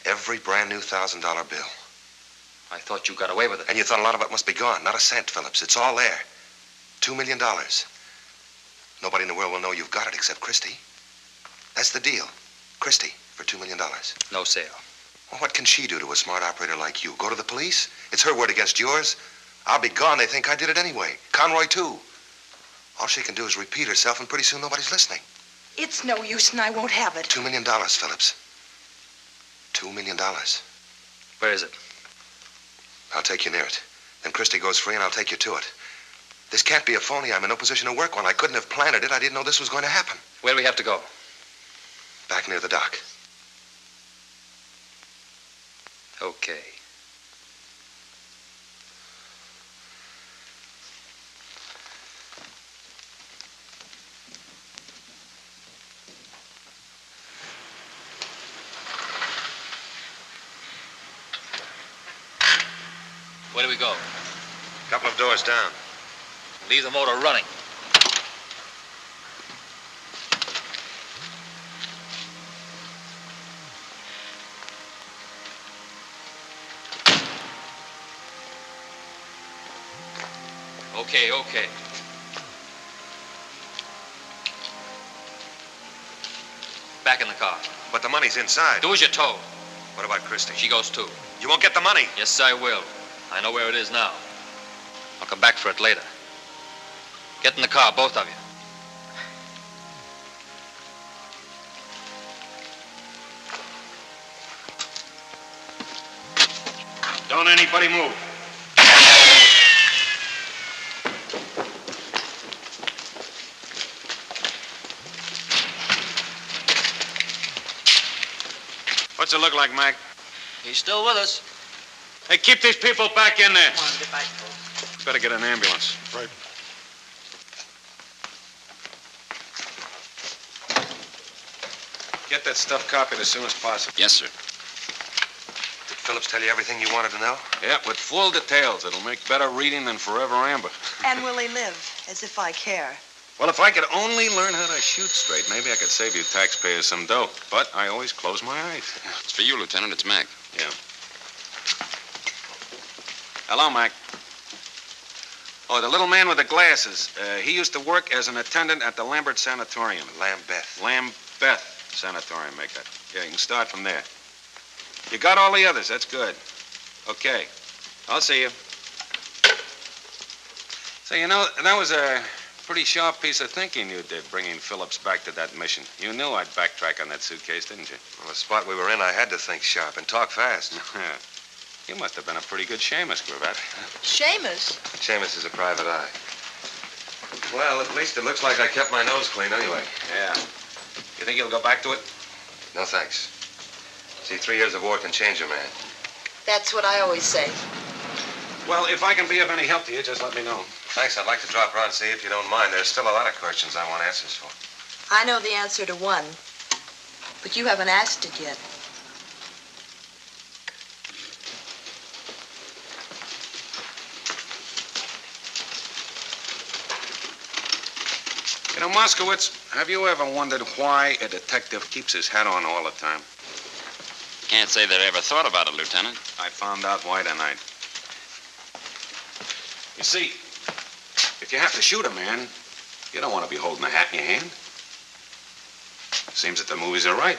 Every brand new $1,000 bill. I thought you got away with it. And you thought a lot of it must be gone. Not a cent, Phillips. It's all there. $2 million. Nobody in the world will know you've got it except Christie. That's the deal. Christie for $2 million. No sale. Well, what can she do to a smart operator like you? Go to the police? It's her word against yours. I'll be gone. They think I did it anyway. Conroy, too. All she can do is repeat herself, and pretty soon nobody's listening. It's no use, and I won't have it. $2 million, Phillips. $2 million. Where is it? I'll take you near it. Then Christie goes free, and I'll take you to it. This can't be a phony. I'm in no position to work one. I couldn't have planted it. I didn't know this was going to happen. Where do we have to go? Back near the dock. Okay. Where do we go? A couple of doors down. Leave the motor running. Okay. Back in the car. But the money's inside. Do as you're told. What about Christie? She goes too. You won't get the money. Yes, I will. I know where it is now. I'll come back for it later. Get in the car, both of you. Don't anybody move. What's it look like, Mac? He's still with us. Hey, keep these people back in there. Come on, get back, folks. Better get an ambulance. Right. Get that stuff copied as soon as possible. Yes, sir. Did Phillips tell you everything you wanted to know? Yeah, with full details. It'll make better reading than Forever Amber. And will he live? As if I care. Well, if I could only learn how to shoot straight, maybe I could save you taxpayers some dough. But I always close my eyes. It's for you, Lieutenant. It's Mac. Yeah. Hello, Mac. Oh, the little man with the glasses. He used to work as an attendant at the Lambert Sanatorium. Lambeth Sanatorium, make that. Yeah, you can start from there. You got all the others. That's good. Okay. I'll see you. Say, you know, that was a pretty sharp piece of thinking you did, bringing Phillips back to that mission. You knew I'd backtrack on that suitcase, didn't you? Well, the spot we were in, I had to think sharp and talk fast. You must have been a pretty good Seamus, Cravat. Seamus? Seamus is a private eye. Well, at least it looks like I kept my nose clean anyway. Yeah. You think you'll go back to it? No, thanks. See, 3 years of war can change a man. That's what I always say. Well, if I can be of any help to you, just let me know. Thanks. I'd like to drop around and see if you don't mind. There's still a lot of questions I want answers for. I know the answer to one, but you haven't asked it yet. You know, Mankiewicz, have you ever wondered why a detective keeps his hat on all the time? Can't say that I ever thought about it, Lieutenant. I found out why tonight. You see, if you have to shoot a man, you don't want to be holding a hat in your hand. Seems that the movies are right.